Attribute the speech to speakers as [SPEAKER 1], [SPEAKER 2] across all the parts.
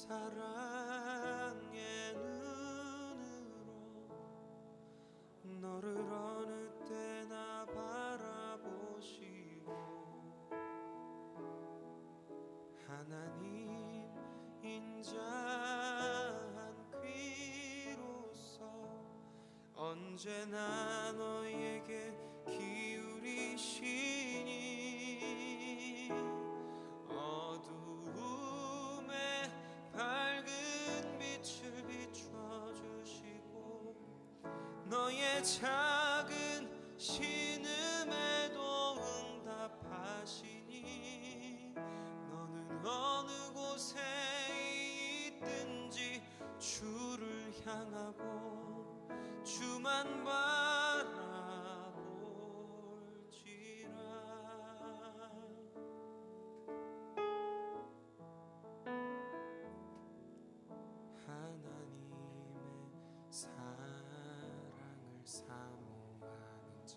[SPEAKER 1] 사랑의 눈으로 너를 어느 때나 바라보시고 하나님 인자한 귀로서 언제나 너에게 기울이시니 어두움에 밝은 빛을 비춰주시고 너의 작은 신음에도 응답하시니 너는 어느 곳에 있든지 주를 향하고 주만 바라볼지라. 하나님의 사랑을 사모하는 자,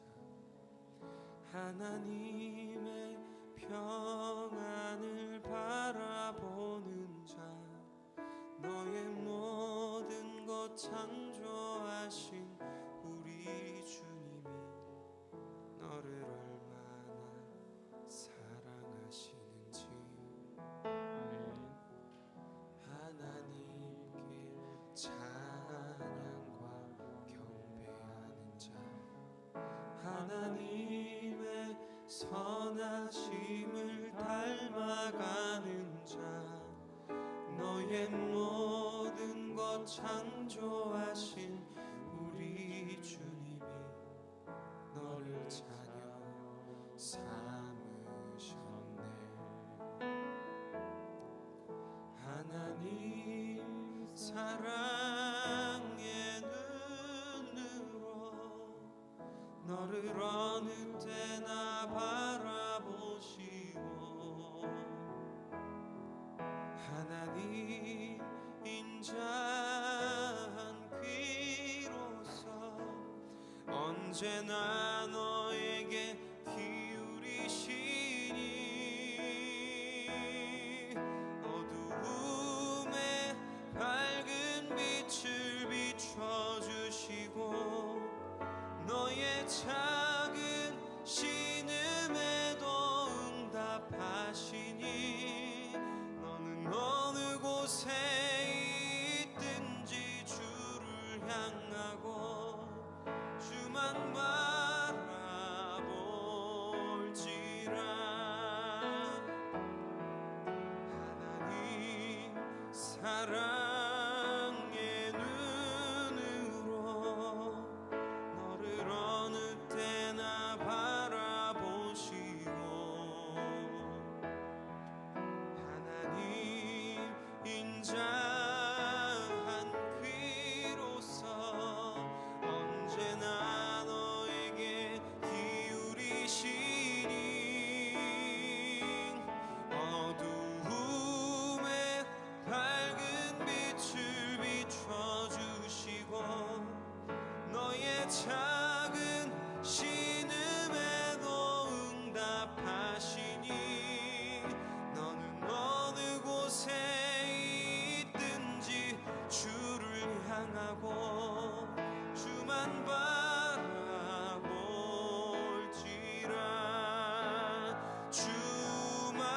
[SPEAKER 1] 하나님의 평안을 바라보는 자, 너의 모든 것 창조하신 우리 주님이 너를 얼마나 사랑하시는지 하나님께 찬양과 경배하는 자, 하나님의 선하심을 닮아가는 자, 너의 모든 것 창조하신 우리 주님이 너를 자녀 삼으셨네. 하나님 사랑의 눈으로 너를 어느 때나 바라보시고 하나님 인자한 귀로서 언제나 너에게 기울이시니 어두움에 밝은 빛을 비춰주시고 너의 작은 신음에도 응답하시니 너는 어느 곳에 있든지 주를 향하고 주만 바라볼지라. 하나님 사랑의 눈으로 너를 어느 때나 바라보시고 하나님 인자한 귀로서 언제나 너에게 기울이시니 어두움에 밝은 빛을 비춰주시고 너의 작은 신음에도 응답하시니 너는 어느 곳에 있든지 주를 향하고 주만 바라볼지라. 주만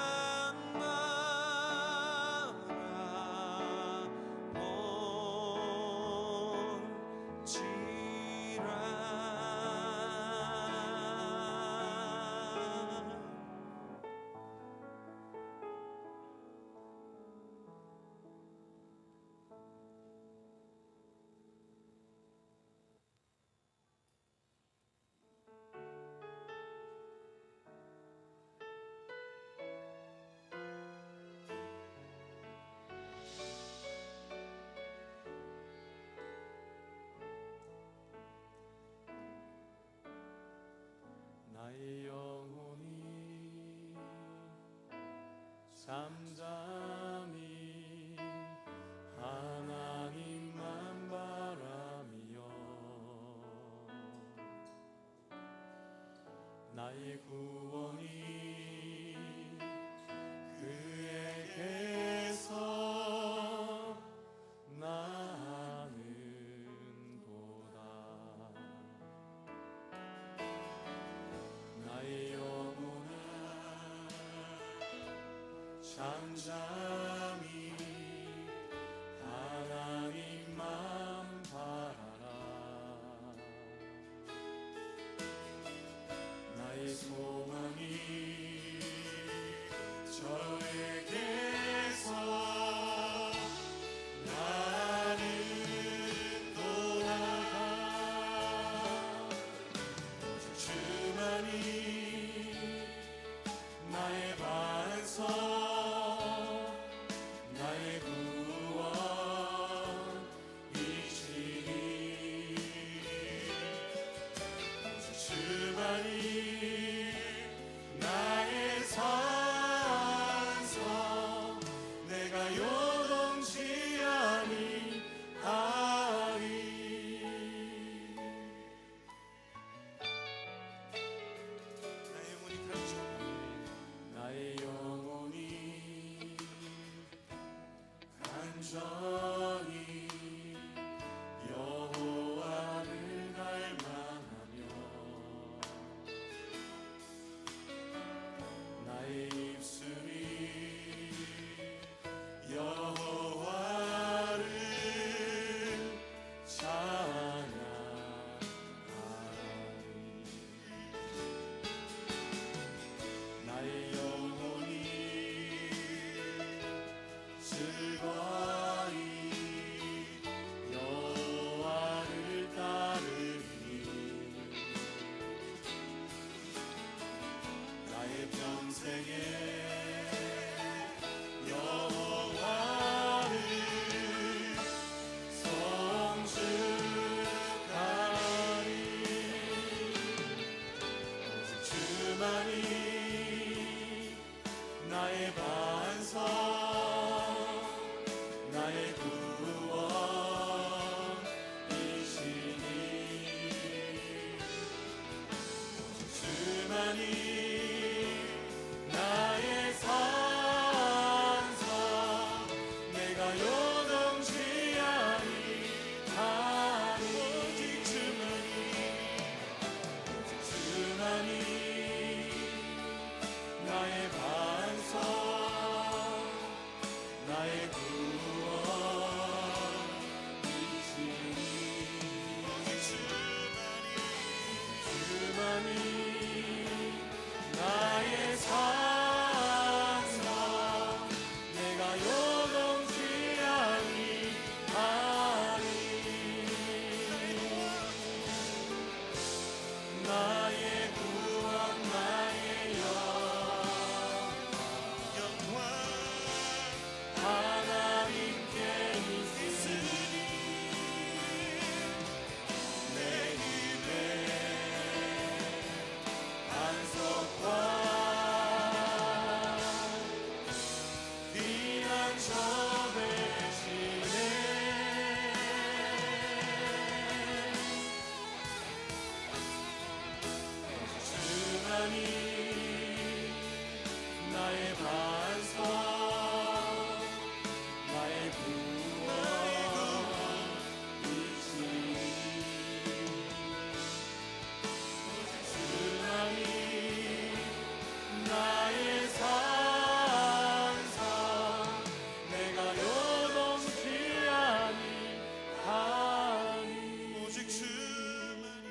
[SPEAKER 2] 나의 영혼이 잠잠히 하나님만 바라며 나의 구원이 그에게서 잠잠히 하나님만 바라라. 나의 소망이 저에게서 나는 돌아가. 오직 주만이 나의 반석, 나의 구원이시니. 오직 주만이 나의 산성, 내가 요동치 아니하리.
[SPEAKER 1] 나의 영혼이
[SPEAKER 2] 간절히 여호와를 갈망하며 나의 입술이 여호와를 찬양하리. 나의 영혼이 즐거이 여호와를 따르니. 나의 평생에 여호와를 성축하리. 오직 주만이 나의 반석, 나의 구원이시니. 오직 주만이 나의 산성, 내가 요동치 아니하리. 오직 주만이 나의 반석, 나의 구원이시니. 주만이 나의 산성, 내가 요동치 아니하리. 나의 구원, 나의
[SPEAKER 1] 영광
[SPEAKER 2] 하나님께 있으니. 내 힘의 반석과 피난처 되시네. 주만이 나의 반석, 나의 구원이시니. 주만이 나의 산성, 내가 요동치 아니하니.
[SPEAKER 1] 오직 주만이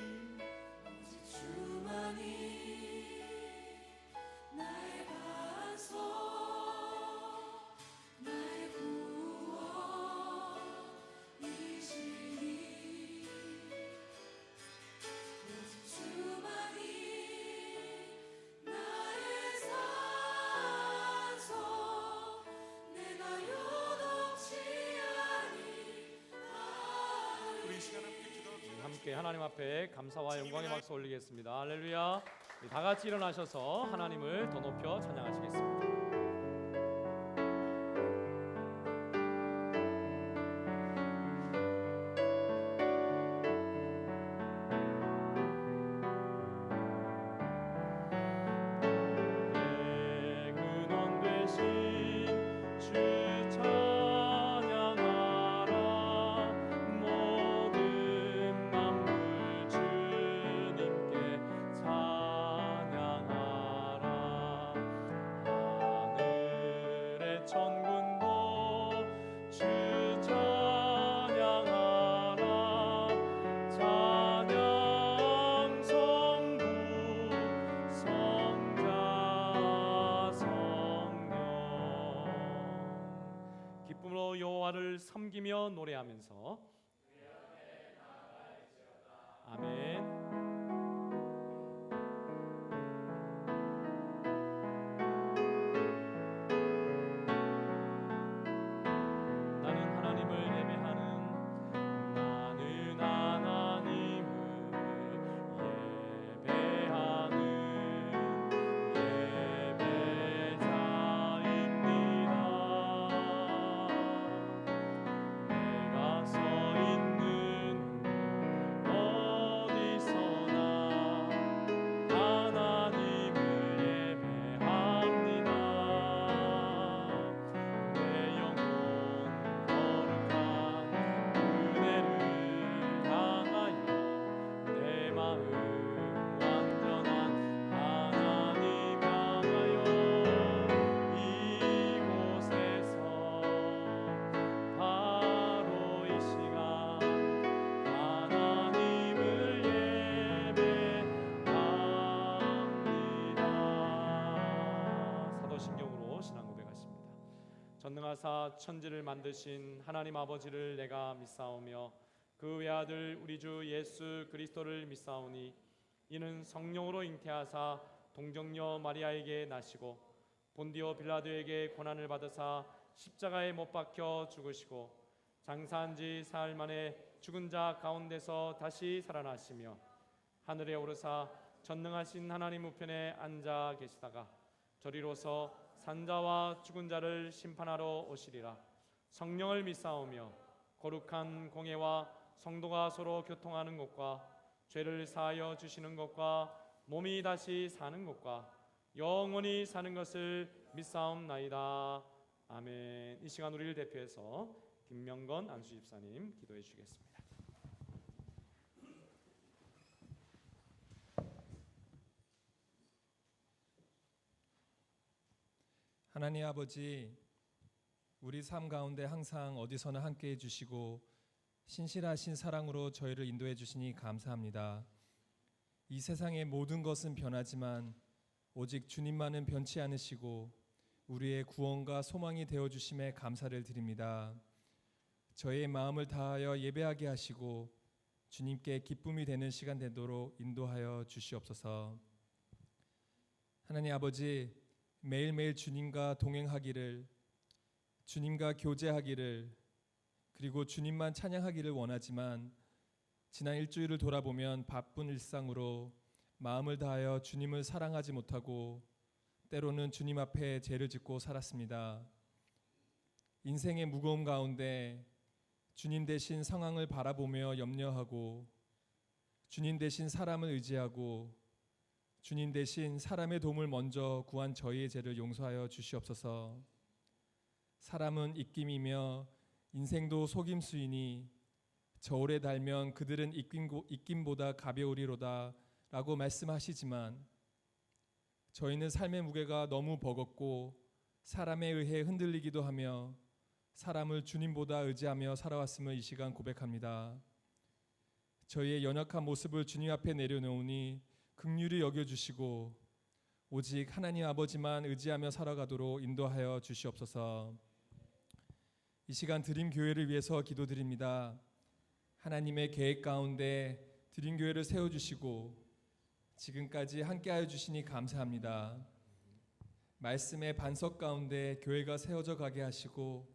[SPEAKER 2] 주만이 나의 반석, 나의 구원이시니. 주만이 나의 산성, 내가 요동치 아니하리.
[SPEAKER 1] 우리 이 시간 함께 기도합시다.
[SPEAKER 3] 함께 하나님 앞에 감사와 영광의 박수 올리겠습니다. 할렐루야. 다 같이 일어나셔서 하나님을 더 높여 찬양하시겠습니다. 내 근원 되신 주 찬양하라. 모든 만물 주님께 찬양하라. 부르며 노래하면서 아멘. 전능하사 천지를 만드신 하나님 아버지를 내가 믿사오며 그 외아들 우리 주 예수 그리스도를 믿사오니 이는 성령으로 잉태하사 동정녀 마리아에게 나시고 본디오 빌라도에게 고난을 받으사 십자가에 못 박혀 죽으시고 장사한 지 사흘 만에 죽은 자 가운데서 다시 살아나시며 하늘에 오르사 전능하신 하나님 우편에 앉아 계시다가 저리로서 산자와 죽은 자를 심판하러 오시리라. 성령을 믿사오며 거룩한 공회와 성도가 서로 교통하는 것과 죄를 사하여 주시는 것과 몸이 다시 사는 것과 영원히 사는 것을 믿사옵나이다. 아멘. 이 시간 우리를 대표해서 김명건 안수 집사님 기도해 주시겠습니다.
[SPEAKER 4] 하나님 아버지, 우리 삶 가운데 항상 어디서나 함께해 주시고 신실하신 사랑으로 저희를 인도해 주시니 감사합니다. 이 세상의 모든 것은 변하지만 오직 주님만은 변치 않으시고 우리의 구원과 소망이 되어 주심에 감사를 드립니다. 저희의 마음을 다하여 예배하게 하시고 주님께 기쁨이 되는 시간 되도록 인도하여 주시옵소서. 하나님 아버지, 매일매일 주님과 동행하기를, 주님과 교제하기를, 그리고 주님만 찬양하기를 원하지만 지난 일주일을 돌아보면 바쁜 일상으로 마음을 다하여 주님을 사랑하지 못하고 때로는 주님 앞에 죄를 짓고 살았습니다. 인생의 무거움 가운데 주님 대신 상황을 바라보며 염려하고 주님 대신 사람을 의지하고 주님 대신 사람의 도움을 먼저 구한 저희의 죄를 용서하여 주시옵소서. 사람은 입김이며 인생도 속임수이니 저울에 달면 그들은 입김보다 가벼우리로다 라고 말씀하시지만 저희는 삶의 무게가 너무 버겁고 사람에 의해 흔들리기도 하며 사람을 주님보다 의지하며 살아왔음을 이 시간 고백합니다. 저희의 연약한 모습을 주님 앞에 내려놓으니 긍휼히 여겨주시고 오직 하나님 아버지만 의지하며 살아가도록 인도하여 주시옵소서. 이 시간 드림교회를 위해서 기도드립니다. 하나님의 계획 가운데 드림교회를 세워주시고 지금까지 함께하여 주시니 감사합니다. 말씀의 반석 가운데 교회가 세워져 가게 하시고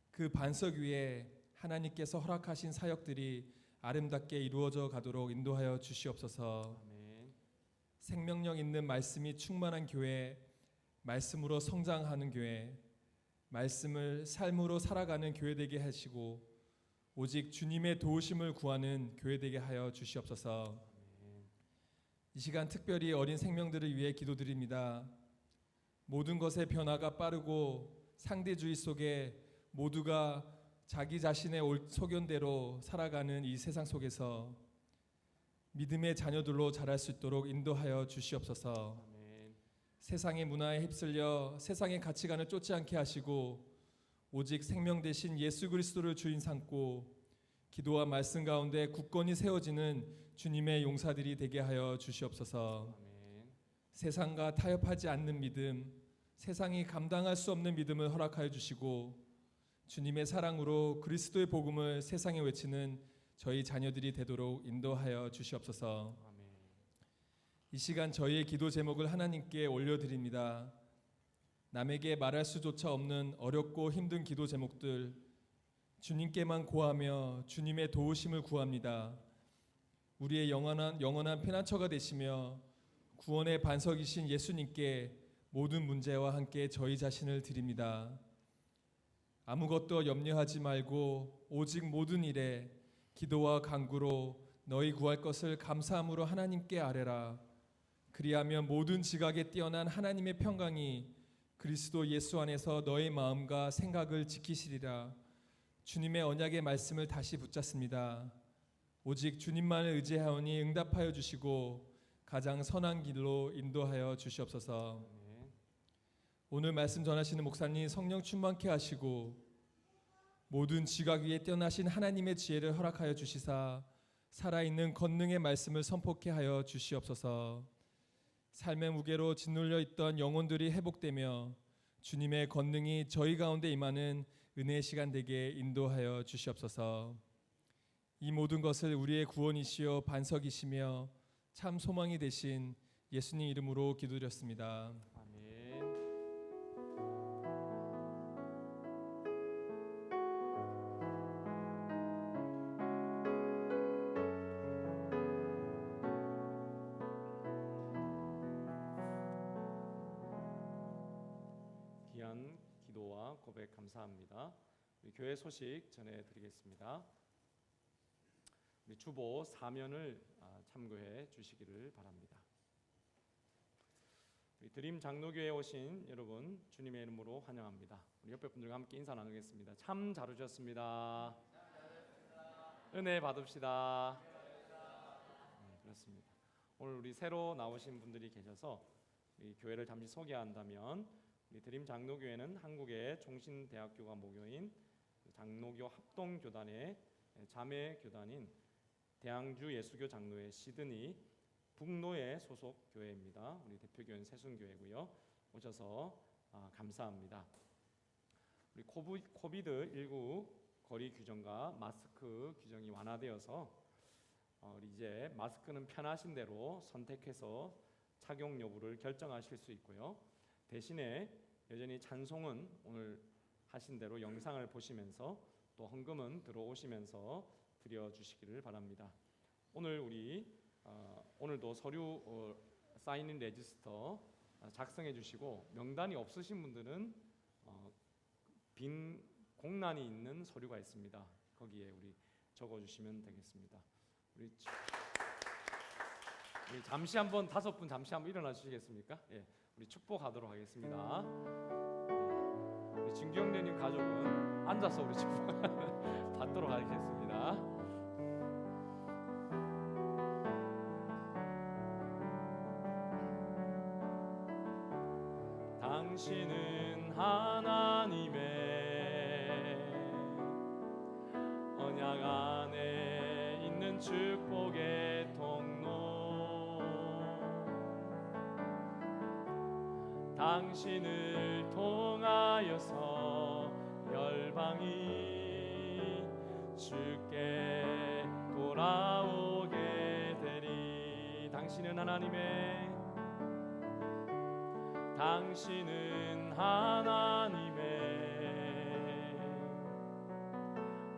[SPEAKER 4] 그 반석 위에 하나님께서 허락하신 사역들이 아름답게 이루어져 가도록 인도하여 주시옵소서. 생명력 있는 말씀이 충만한 교회, 말씀으로 성장하는 교회, 말씀을 삶으로 살아가는 교회 되게 하시고 오직 주님의 도우심을 구하는 교회 되게 하여 주시옵소서. 이 시간 특별히 어린 생명들을 위해 기도드립니다. 모든 것의 변화가 빠르고 상대주의 속에 모두가 자기 자신의 소견대로 살아가는 이 세상 속에서 믿음의 자녀들로 자랄 수 있도록 인도하여 주시옵소서.
[SPEAKER 3] 아멘.
[SPEAKER 4] 세상의 문화에 휩쓸려 세상의 가치관을 쫓지 않게 하시고 오직 생명 대신 예수 그리스도를 주인 삼고 기도와 말씀 가운데 굳건히 세워지는 주님의 용사들이 되게 하여 주시옵소서.
[SPEAKER 3] 아멘.
[SPEAKER 4] 세상과 타협하지 않는 믿음, 세상이 감당할 수 없는 믿음을 허락하여 주시고 주님의 사랑으로 그리스도의 복음을 세상에 외치는 저희 자녀들이 되도록 인도하여 주시옵소서.
[SPEAKER 3] 아멘.
[SPEAKER 4] 이 시간 저희의 기도 제목을 하나님께 올려드립니다. 남에게 말할 수조차 없는 어렵고 힘든 기도 제목들 주님께만 고하며 주님의 도우심을 구합니다. 우리의 영원한 피난처가 되시며 구원의 반석이신 예수님께 모든 문제와 함께 저희 자신을 드립니다. 아무것도 염려하지 말고 오직 모든 일에 기도와 간구로 너희 구할 것을 감사함으로 하나님께 아뢰라. 그리하면 모든 지각에 뛰어난 하나님의 평강이 그리스도 예수 안에서 너희 마음과 생각을 지키시리라. 주님의 언약의 말씀을 다시 붙잡습니다. 오직 주님만을 의지하오니 응답하여 주시고 가장 선한 길로 인도하여 주시옵소서. 오늘 말씀 전하시는 목사님 성령 충만케 하시고 모든 지각 위에 뛰어나신 하나님의 지혜를 허락하여 주시사 살아있는 권능의 말씀을 선포케 하여 주시옵소서. 삶의 무게로 짓눌려 있던 영혼들이 회복되며 주님의 권능이 저희 가운데 임하는 은혜의 시간 되게 인도하여 주시옵소서. 이 모든 것을 우리의 구원이시요 반석이시며 참 소망이 되신 예수님 이름으로 기도드렸습니다.
[SPEAKER 3] 아멘. 귀한 기도와 고백 감사합니다. 우리 교회 소식 전해드리겠습니다. 우리 주보 사면을 참고해 주시기를 바랍니다. 우리 드림 장로교회에 오신 여러분 주님의 이름으로 환영합니다. 우리 옆에 분들과 함께 인사 나누겠습니다. 참 잘 오셨습니다. 은혜 받읍시다. 그렇습니다. 오늘 우리 새로 나오신 분들이 계셔서 우리 교회를 잠시 소개한다면 우리 드림 장로교회는 한국의 종신대학교가 모교인 장로교 합동교단의 자매 교단인 대항주 예수교 장로회 시드니 북로의 소속 교회입니다. 우리 대표교회는 세순교회고요. 오셔서 감사합니다. 우리 코비드19 거리 규정과 마스크 규정이 완화되어서 우리 이제 마스크는 편하신 대로 선택해서 착용 여부를 결정하실 수 있고요. 대신에 여전히 찬송은 오늘 하신 대로 영상을 보시면서 또 헌금은 들어오시면서 드려주시기를 바랍니다. 오늘 오늘도 서류 사인인 레지스터 작성해 주시고 명단이 없으신 분들은 빈 공란이 있는 서류가 있습니다. 거기에 우리 적어주시면 되겠습니다. 우리 잠시 한번 5분 잠시 한번 일어나 주시겠습니까? 예, 우리 축복하도록 하겠습니다. 예, 우리 진경래님 가족은 앉아서 우리 축복 받도록 하겠습니다. 당신은 하나님의 언약 안에 있는 축복의 통로. 당신을 통하여서 열방이 주께 돌아오게 되리. 당신은 하나님의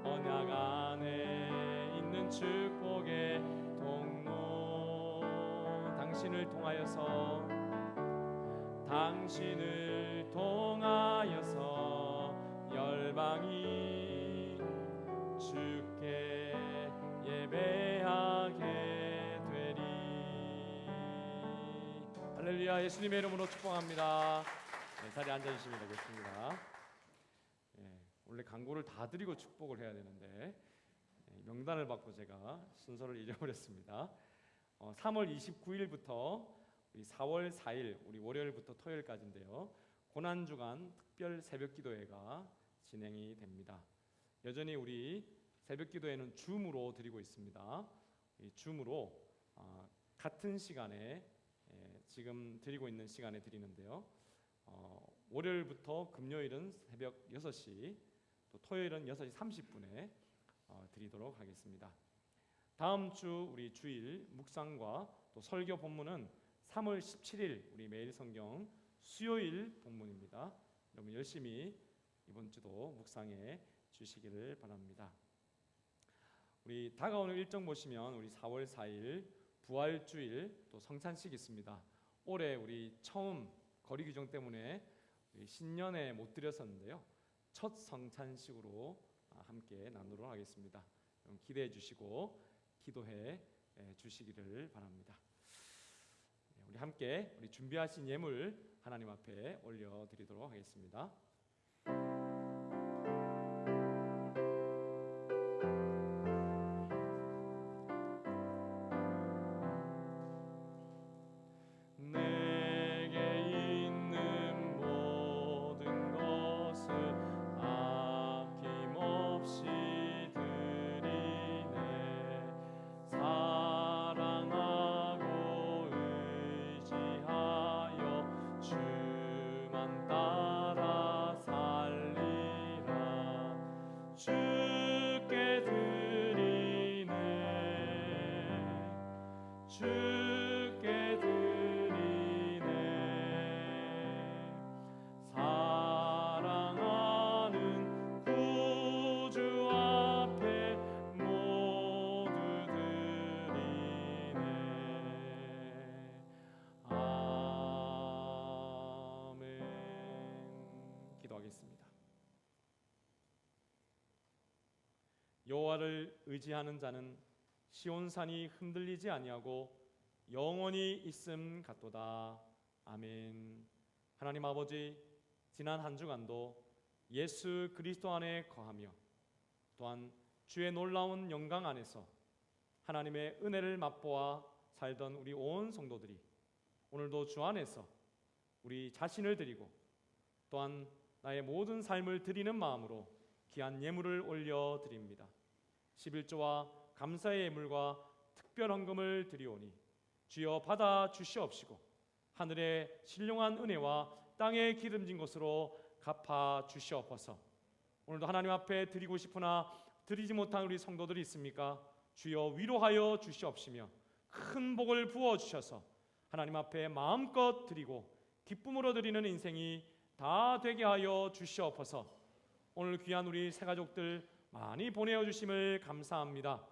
[SPEAKER 3] 언약 안에 있는 축복의 통로. 당신을 통하여서 열방이 주께 예배하게 되리. 할렐루야. 예수님의 이름으로 축복합니다. 네, 자리에 앉아주시면 되겠습니다. 원래 광고를 다 드리고 축복을 해야 되는데 명단을 받고 제가 순서를 잊어버렸습니다. 3월 29일부터 우리 4월 4일 우리 월요일부터 토요일까지인데요. 고난주간 특별 새벽기도회가 진행이 됩니다. 여전히 우리 새벽기도회는 줌으로 드리고 있습니다. 이 줌으로 같은 시간에 지금 드리고 있는 시간에 드리는데요. 월요일부터 금요일은 새벽 6시, 또 토요일은 6시 30분에 드리도록 하겠습니다. 다음 주 우리 주일 묵상과 또 설교 본문은 3월 17일 우리 매일 성경 수요일 본문입니다. 여러분 열심히 이번 주도 묵상해 주시기를 바랍니다. 우리 다가오는 일정 보시면 우리 4월 4일 부활주일 또 성찬식 있습니다. 올해 우리 처음 거리 규정 때문에 우리 신년에 못 드렸었는데요. 첫 성찬식으로 함께 나누도록 하겠습니다. 여러분 기대해 주시고 기도해 주시기를 바랍니다. 우리 함께 우리 준비하신 예물 하나님 앞에 올려드리도록 하겠습니다. 주께 드리네 사랑하는 구주 앞에 모두 드리네. 아멘. 기도하겠습니다. 여호와를 의지하는 자는 시온산이 흔들리지 아니하고 영원히 있음 같도다. 아멘. 하나님 아버지, 지난 한 주간도 예수 그리스도 안에 거하며 또한 주의 놀라운 영광 안에서 하나님의 은혜를 맛보아 살던 우리 온 성도들이 오늘도 주 안에서 우리 자신을 드리고 또한 나의 모든 삶을 드리는 마음으로 귀한 예물을 올려드립니다. 11조와 감사의 예물과 특별 헌금을 드리오니 주여 받아 주시옵시고 하늘의 신령한 은혜와 땅에 기름진 것으로 갚아 주시옵소서. 오늘도 하나님 앞에 드리고 싶으나 드리지 못한 우리 성도들이 있습니까? 주여 위로하여 주시옵시며 큰 복을 부어 주셔서 하나님 앞에 마음껏 드리고 기쁨으로 드리는 인생이 다 되게 하여 주시옵소서. 오늘 귀한 우리 새가족들 많이 보내어 주심을 감사합니다.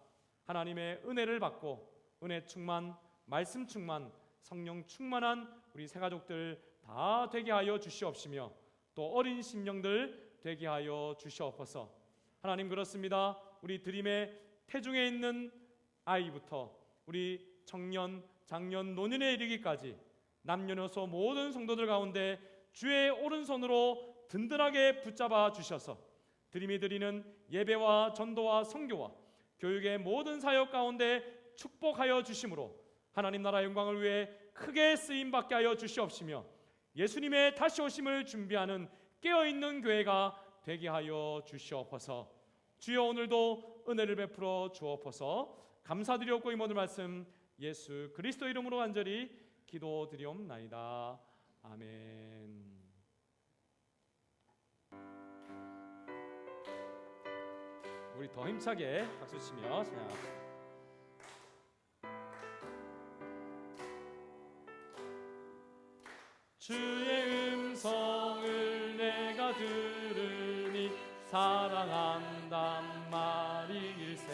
[SPEAKER 3] 하나님의 은혜를 받고 은혜 충만, 말씀 충만, 성령 충만한 우리 새가족들 다 되게 하여 주시옵시며 또 어린 심령들 되게 하여 주시옵소서. 하나님 그렇습니다. 우리 드림의 태중에 있는 아이부터 우리 청년, 장년, 노년에 이르기까지 남녀노소 모든 성도들 가운데 주의 오른손으로 든든하게 붙잡아 주셔서 드림이 드리는 예배와 전도와 선교와 교육의 모든 사역 가운데 축복하여 주심으로 하나님 나라 영광을 위해 크게 쓰임받게 하여 주시옵시며 예수님의 다시 오심을 준비하는 깨어있는 교회가 되게 하여 주시옵소서. 주여 오늘도 은혜를 베풀어 주옵소서. 감사드리옵고 이 모든 말씀 예수 그리스도 이름으로 간절히 기도드리옵나이다. 아멘. 우리 더 힘차게 박수치며 찬양합니다. 주의 음성을 내가 들으니 사랑한단 말일세.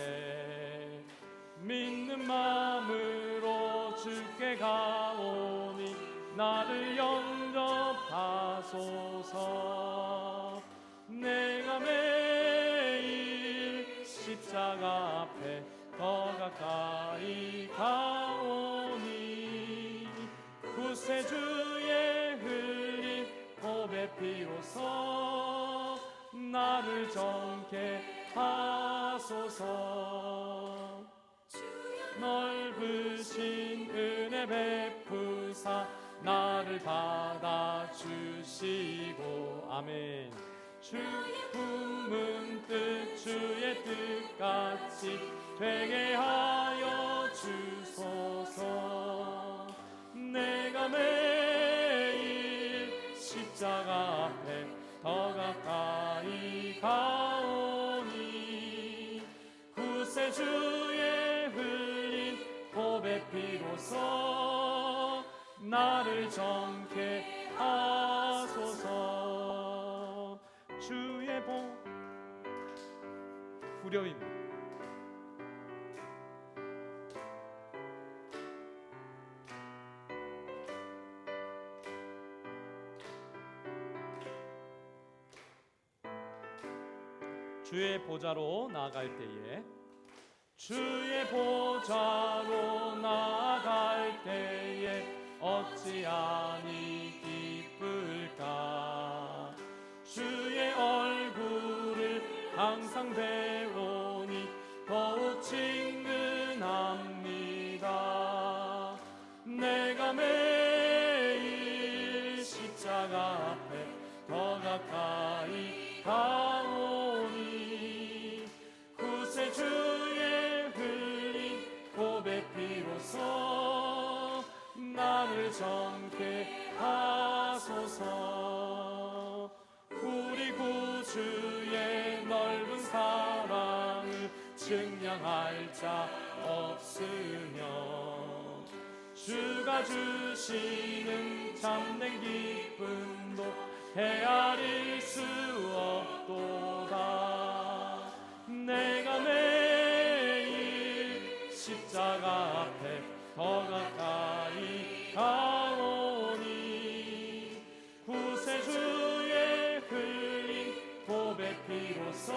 [SPEAKER 3] 믿는 마음으로 주께 가오니 나를 영접하소서. 내가 매일 십자가 앞에 더 가까이 가오니 구세주의 흘린 보배 피로써 나를 정케 하소서. 넓으신 은혜 베푸사 나를 받아주시고 아멘. 주 품은 뜻 주의 뜻같이 되게 하여 주소서. 내가 매일 십자가 앞에 더 가까이 가오 나를 정케 하소서. 주의 복 후렴입니다. 주의 보좌로 나아갈 때에, 주의 보좌로 나아갈 때에 어찌하니 기쁠까. 주의 얼굴을 항상 배우니 더욱 친근합니다. 내가 매일 십자가 앞에 더 가까이 가오니 구세주의 흘린 고백 비로소 나를 정케 하소서. 우리 구주의 넓은 사랑을 증량할 자 없으며 주가 주시는 참된 기쁨도 헤아릴 수 없도다. 내가 매일 십자가 앞에 더 가까이 가오니 구세주의 흘린 고백 비로소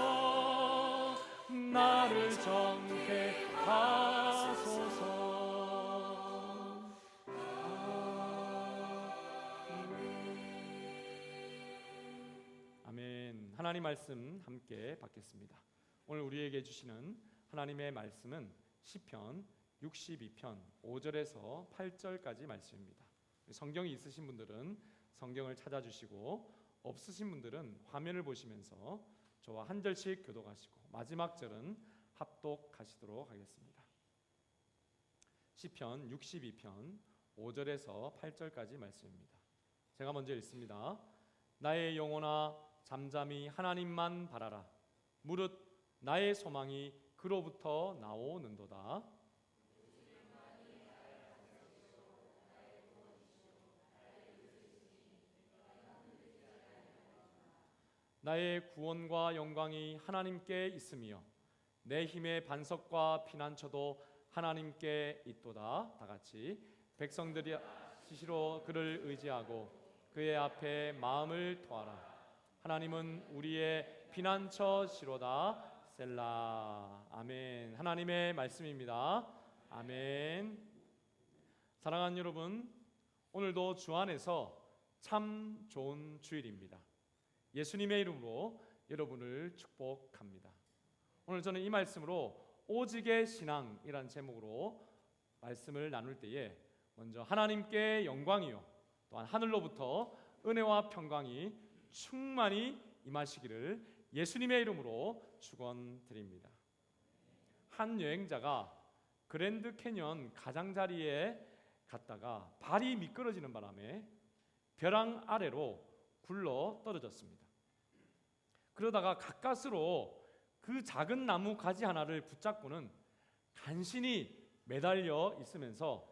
[SPEAKER 3] 나를 정케 하소서. 아멘. 하나님 말씀 함께 받겠습니다. 오늘 우리에게 주시는 하나님의 말씀은 시편 62편 5절에서 8절까지 말씀입니다. 성경이 있으신 분들은 성경을 찾아주시고 없으신 분들은 화면을 보시면서 저와 한 절씩 교독하시고 마지막 절은 합독하시도록 하겠습니다. 시편 62편 5절에서 8절까지 말씀입니다. 제가 먼저 읽습니다. 나의 영혼아 잠잠히 하나님만 바라라. 무릇 나의 소망이 그로부터 나오는도다. 나의 구원과 영광이 하나님께 있으며 내 힘의 반석과 피난처도 하나님께 있도다. 다 같이 백성들이 시시로 그를 의지하고 그의 앞에 마음을 토하라. 하나님은 우리의 피난처시로다. 셀라. 아멘. 하나님의 말씀입니다. 아멘. 사랑하는 여러분, 오늘도 주 안에서 참 좋은 주일입니다. 예수님의 이름으로 여러분을 축복합니다. 오늘 저는 이 말씀으로 오직의 신앙이라는 제목으로 말씀을 나눌 때에 먼저 하나님께 영광이요 또한 하늘로부터 은혜와 평강이 충만히 임하시기를 예수님의 이름으로 축원드립니다. 한 여행자가 그랜드 캐년 가장자리에 갔다가 발이 미끄러지는 바람에 벼랑 아래로 굴러 떨어졌습니다. 그러다가 가까스로 그 작은 나무 가지 하나를 붙잡고는 간신히 매달려 있으면서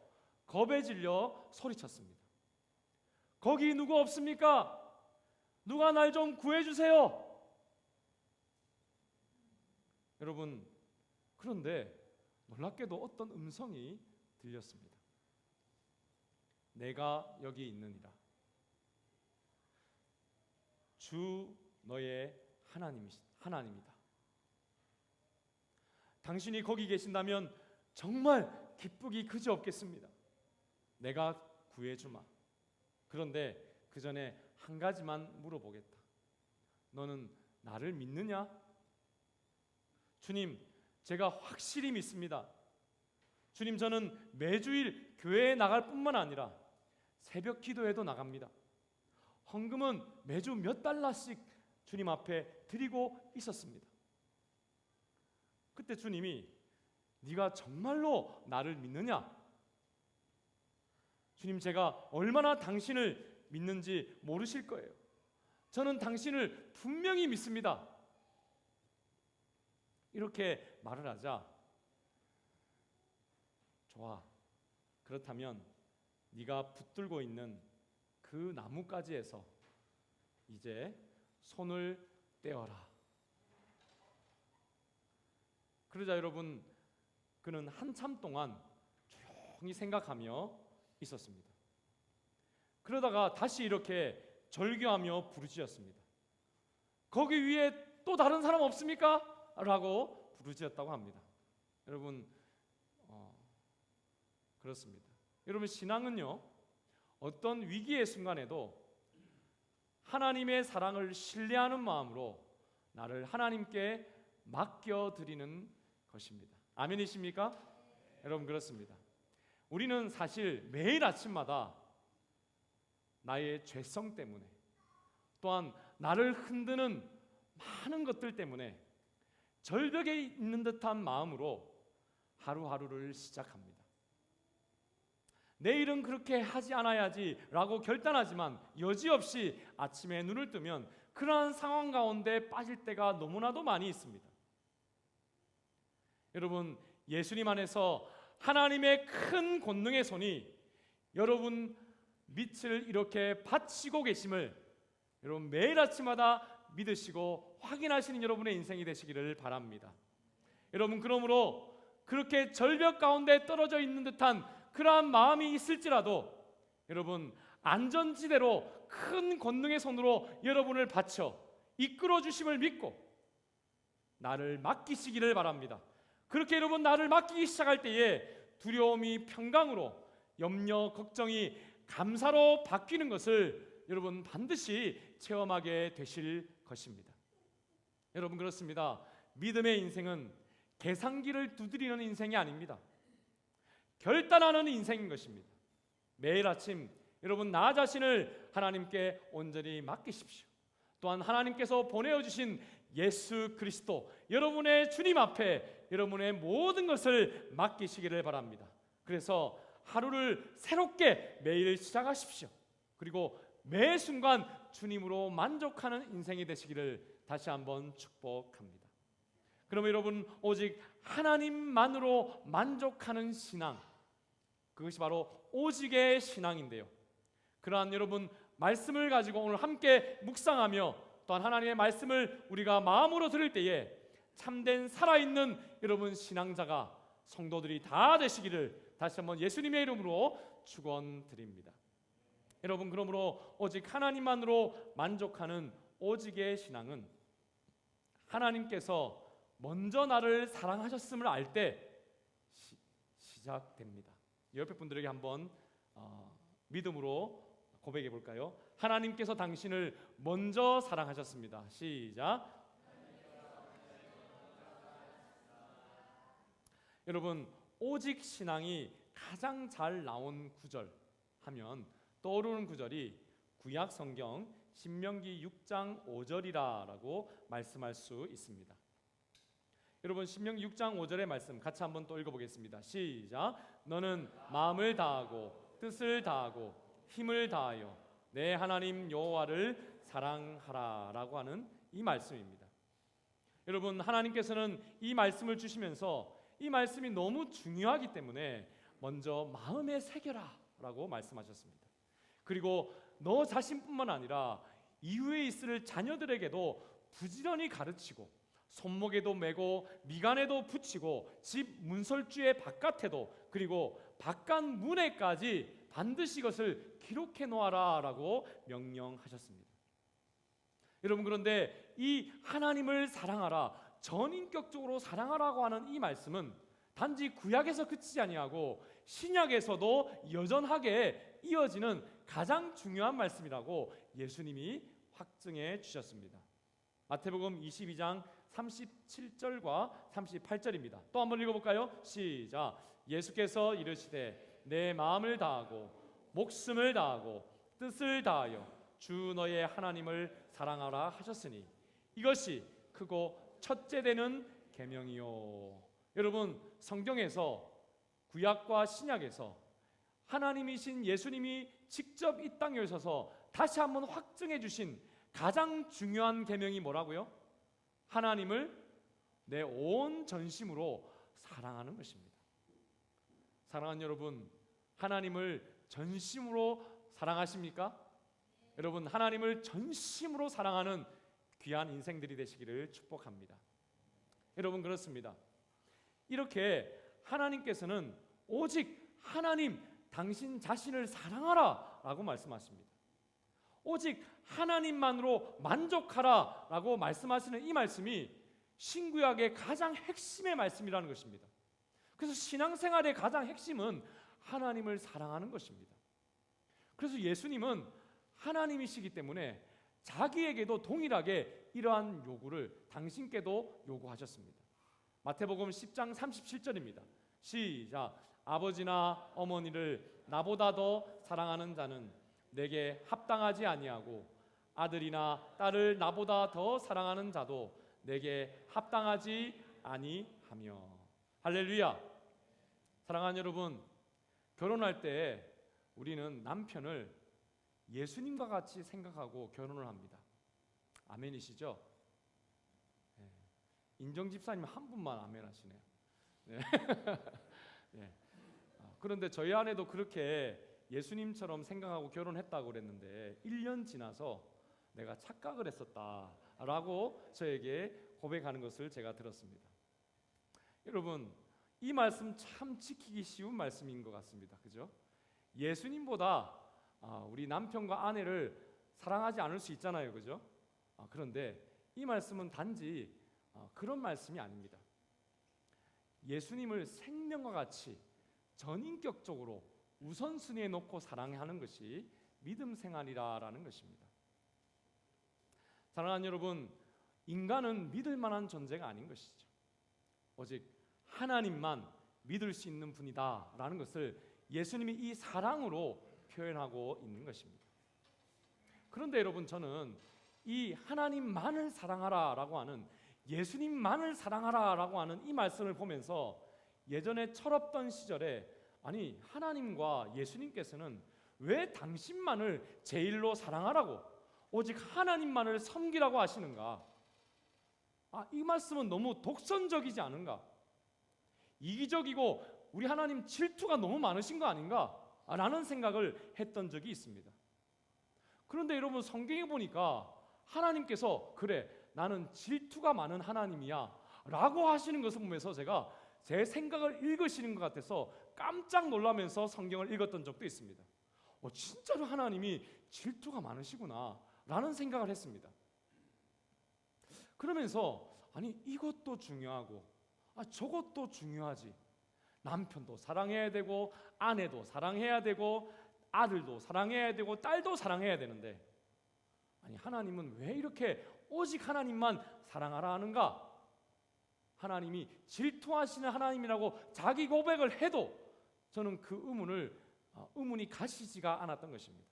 [SPEAKER 3] 겁에 질려 소리쳤습니다. 거기 누구 없습니까? 누가 날 좀 구해주세요. 여러분, 그런데 놀랍게도 어떤 음성이 들렸습니다. 내가 여기 있느니라. 주 너의 하나님이다. 당신이 거기 계신다면 정말 기쁘기 그지없겠습니다. 내가 구해주마. 그런데 그 전에 한 가지만 물어보겠다. 너는 나를 믿느냐? 주님, 제가 확실히 믿습니다. 주님, 저는 매주일 교회에 나갈 뿐만 아니라 새벽 기도에도 나갑니다. 헌금은 매주 몇 달러씩 주님 앞에 드리고 있었습니다. 그때 주님이 네가 정말로 나를 믿느냐? 주님, 제가 얼마나 당신을 믿는지 모르실 거예요. 저는 당신을 분명히 믿습니다. 이렇게 말을 하자, 좋아, 그렇다면 네가 붙들고 있는 그 나뭇가지에서 이제 손을 떼어라. 그러자 여러분, 그는 한참 동안 조용히 생각하며 있었습니다. 그러다가 다시 이렇게 절규하며 부르짖었습니다. 거기 위에 또 다른 사람 없습니까? 라고 부르짖었다고 합니다. 여러분, 그렇습니다. 여러분, 신앙은요, 어떤 위기의 순간에도 하나님의 사랑을 신뢰하는 마음으로 나를 하나님께 맡겨드리는 것입니다. 아멘이십니까? 여러분, 그렇습니다. 우리는 사실 매일 아침마다 나의 죄성 때문에, 또한 나를 흔드는 많은 것들 때문에 절벽에 있는 듯한 마음으로 하루하루를 시작합니다. 내일은 그렇게 하지 않아야지 라고 결단하지만 여지없이 아침에 눈을 뜨면 그러한 상황 가운데 빠질 때가 너무나도 많이 있습니다. 여러분, 예수님 안에서 하나님의 큰 권능의 손이 여러분 밑을 이렇게 받치고 계심을 여러분 매일 아침마다 믿으시고 확인하시는 여러분의 인생이 되시기를 바랍니다. 여러분, 그러므로 그렇게 절벽 가운데 떨어져 있는 듯한 그러한 마음이 있을지라도 여러분 안전지대로 큰 권능의 손으로 여러분을 받쳐 이끌어 주심을 믿고 나를 맡기시기를 바랍니다. 그렇게 여러분 나를 맡기기 시작할 때에 두려움이 평강으로, 염려, 걱정이 감사로 바뀌는 것을 여러분 반드시 체험하게 되실 것입니다. 여러분, 그렇습니다. 믿음의 인생은 계산기를 두드리는 인생이 아닙니다. 결단하는 인생인 것입니다. 매일 아침 여러분 나 자신을 하나님께 온전히 맡기십시오. 또한 하나님께서 보내어 주신 예수 그리스도, 여러분의 주님 앞에 여러분의 모든 것을 맡기시기를 바랍니다. 그래서 하루를 새롭게 매일 시작하십시오. 그리고 매 순간 주님으로 만족하는 인생이 되시기를 다시 한번 축복합니다. 그러면 여러분, 오직 하나님만으로 만족하는 신앙, 그것이 바로 오직의 신앙인데요. 그러한 여러분 말씀을 가지고 오늘 함께 묵상하며 또한 하나님의 말씀을 우리가 마음으로 들을 때에 참된 살아있는 여러분 신앙자가, 성도들이 다 되시기를 다시 한번 예수님의 이름으로 축원드립니다. 여러분, 그러므로 오직 하나님만으로 만족하는 오직의 신앙은 하나님께서 먼저 나를 사랑하셨음을 알 때 시작됩니다. 옆에 분들에게 한번 믿음으로 고백해 볼까요? 하나님께서 당신을 먼저 사랑하셨습니다. 시작. 여러분, 오직 신앙이 가장 잘 나온 구절 하면 떠오르는 구절이 구약 성경 신명기 6장 5절이라고 말씀할 수 있습니다. 여러분, 신명기 6장 5절의 말씀 같이 한번 또 읽어보겠습니다. 시작. 너는 마음을 다하고 뜻을 다하고 힘을 다하여 내 하나님 여호와를 사랑하라 라고 하는 이 말씀입니다. 여러분, 하나님께서는 이 말씀을 주시면서 이 말씀이 너무 중요하기 때문에 먼저 마음에 새겨라 라고 말씀하셨습니다. 그리고 너 자신뿐만 아니라 이후에 있을 자녀들에게도 부지런히 가르치고 손목에도 메고 미간에도 붙이고 집 문설주의 바깥에도 그리고 바깥 문에까지 반드시 이것을 기록해 놓아라 라고 명령하셨습니다. 여러분, 그런데 이 하나님을 사랑하라, 전인격적으로 사랑하라고 하는 이 말씀은 단지 구약에서 그치지 아니하고 신약에서도 여전하게 이어지는 가장 중요한 말씀이라고 예수님이 확증해 주셨습니다. 마태복음 22장 37절과 38절입니다. 또 한번 읽어볼까요? 시작. 예수께서 이르시되 내 마음을 다하고 목숨을 다하고 뜻을 다하여 주 너의 하나님을 사랑하라 하셨으니 이것이 크고 첫째 되는 계명이요. 여러분, 성경에서 구약과 신약에서 하나님이신 예수님이 직접 이 땅에 오셔서 다시 한번 확증해 주신 가장 중요한 계명이 뭐라고요? 하나님을 내 온 전심으로 사랑하는 것입니다. 사랑하는 여러분, 하나님을 전심으로 사랑하십니까? 여러분, 하나님을 전심으로 사랑하는 귀한 인생들이 되시기를 축복합니다. 여러분, 그렇습니다. 이렇게 하나님께서는 오직 하나님 당신 자신을 사랑하라 라고 말씀하십니다. 오직 하나님만으로 만족하라 라고 말씀하시는 이 말씀이 신구약의 가장 핵심의 말씀이라는 것입니다. 그래서 신앙생활의 가장 핵심은 하나님을 사랑하는 것입니다. 그래서 예수님은 하나님이시기 때문에 자기에게도 동일하게 이러한 요구를 당신께도 요구하셨습니다. 마태복음 10장 37절입니다. 시작. 아버지나 어머니를 나보다 더 사랑하는 자는 내게 합당하지 아니하고 아들이나 딸을 나보다 더 사랑하는 자도 내게 합당하지 아니하며. 할렐루야. 사랑하는 여러분, 결혼할 때 우리는 남편을 예수님과 같이 생각하고 결혼을 합니다. 아멘이시죠? 네. 인정집사님 한 분만 아멘 하시네요. 네. 네. 그런데 저희 아내도 그렇게 예수님처럼 생각하고 결혼했다고 그랬는데 1년 지나서 내가 착각을 했었다라고 저에게 고백하는 것을 제가 들었습니다. 여러분, 이 말씀 참 지키기 쉬운 말씀인 것 같습니다. 그죠? 예수님보다 우리 남편과 아내를 사랑하지 않을 수 있잖아요. 그죠? 그런데 이 말씀은 단지 그런 말씀이 아닙니다. 예수님을 생명과 같이 전인격적으로 우선순위에 놓고 사랑하는 것이 믿음 생활이라는 것입니다. 사랑하는 여러분, 인간은 믿을 만한 존재가 아닌 것이죠. 오직 하나님만 믿을 수 있는 분이다라는 것을 예수님이 이 사랑으로 표현하고 있는 것입니다. 그런데 여러분, 저는 이 하나님만을 사랑하라라고 하는, 예수님만을 사랑하라라고 하는 이 말씀을 보면서 예전에 철없던 시절에 아니 하나님과 예수님께서는 왜 당신만을 제일로 사랑하라고, 오직 하나님만을 섬기라고 하시는가? 이 말씀은 너무 독선적이지 않은가? 이기적이고 우리 하나님 질투가 너무 많으신 거 아닌가? 라는 생각을 했던 적이 있습니다. 그런데 여러분, 성경에 보니까 하나님께서 그래 나는 질투가 많은 하나님이야 라고 하시는 것을 보면서 제가 제 생각을 읽으시는 것 같아서 깜짝 놀라면서 성경을 읽었던 적도 있습니다. 진짜로 하나님이 질투가 많으시구나 라는 생각을 했습니다. 그러면서 아니 이것도 중요하고 저것도 중요하지. 남편도 사랑해야 되고 아내도 사랑해야 되고 아들도 사랑해야 되고 딸도 사랑해야 되는데 아니 하나님은 왜 이렇게 오직 하나님만 사랑하라 하는가? 하나님이 질투하시는 하나님이라고 자기 고백을 해도 저는 그 의문이 가시지가 않았던 것입니다.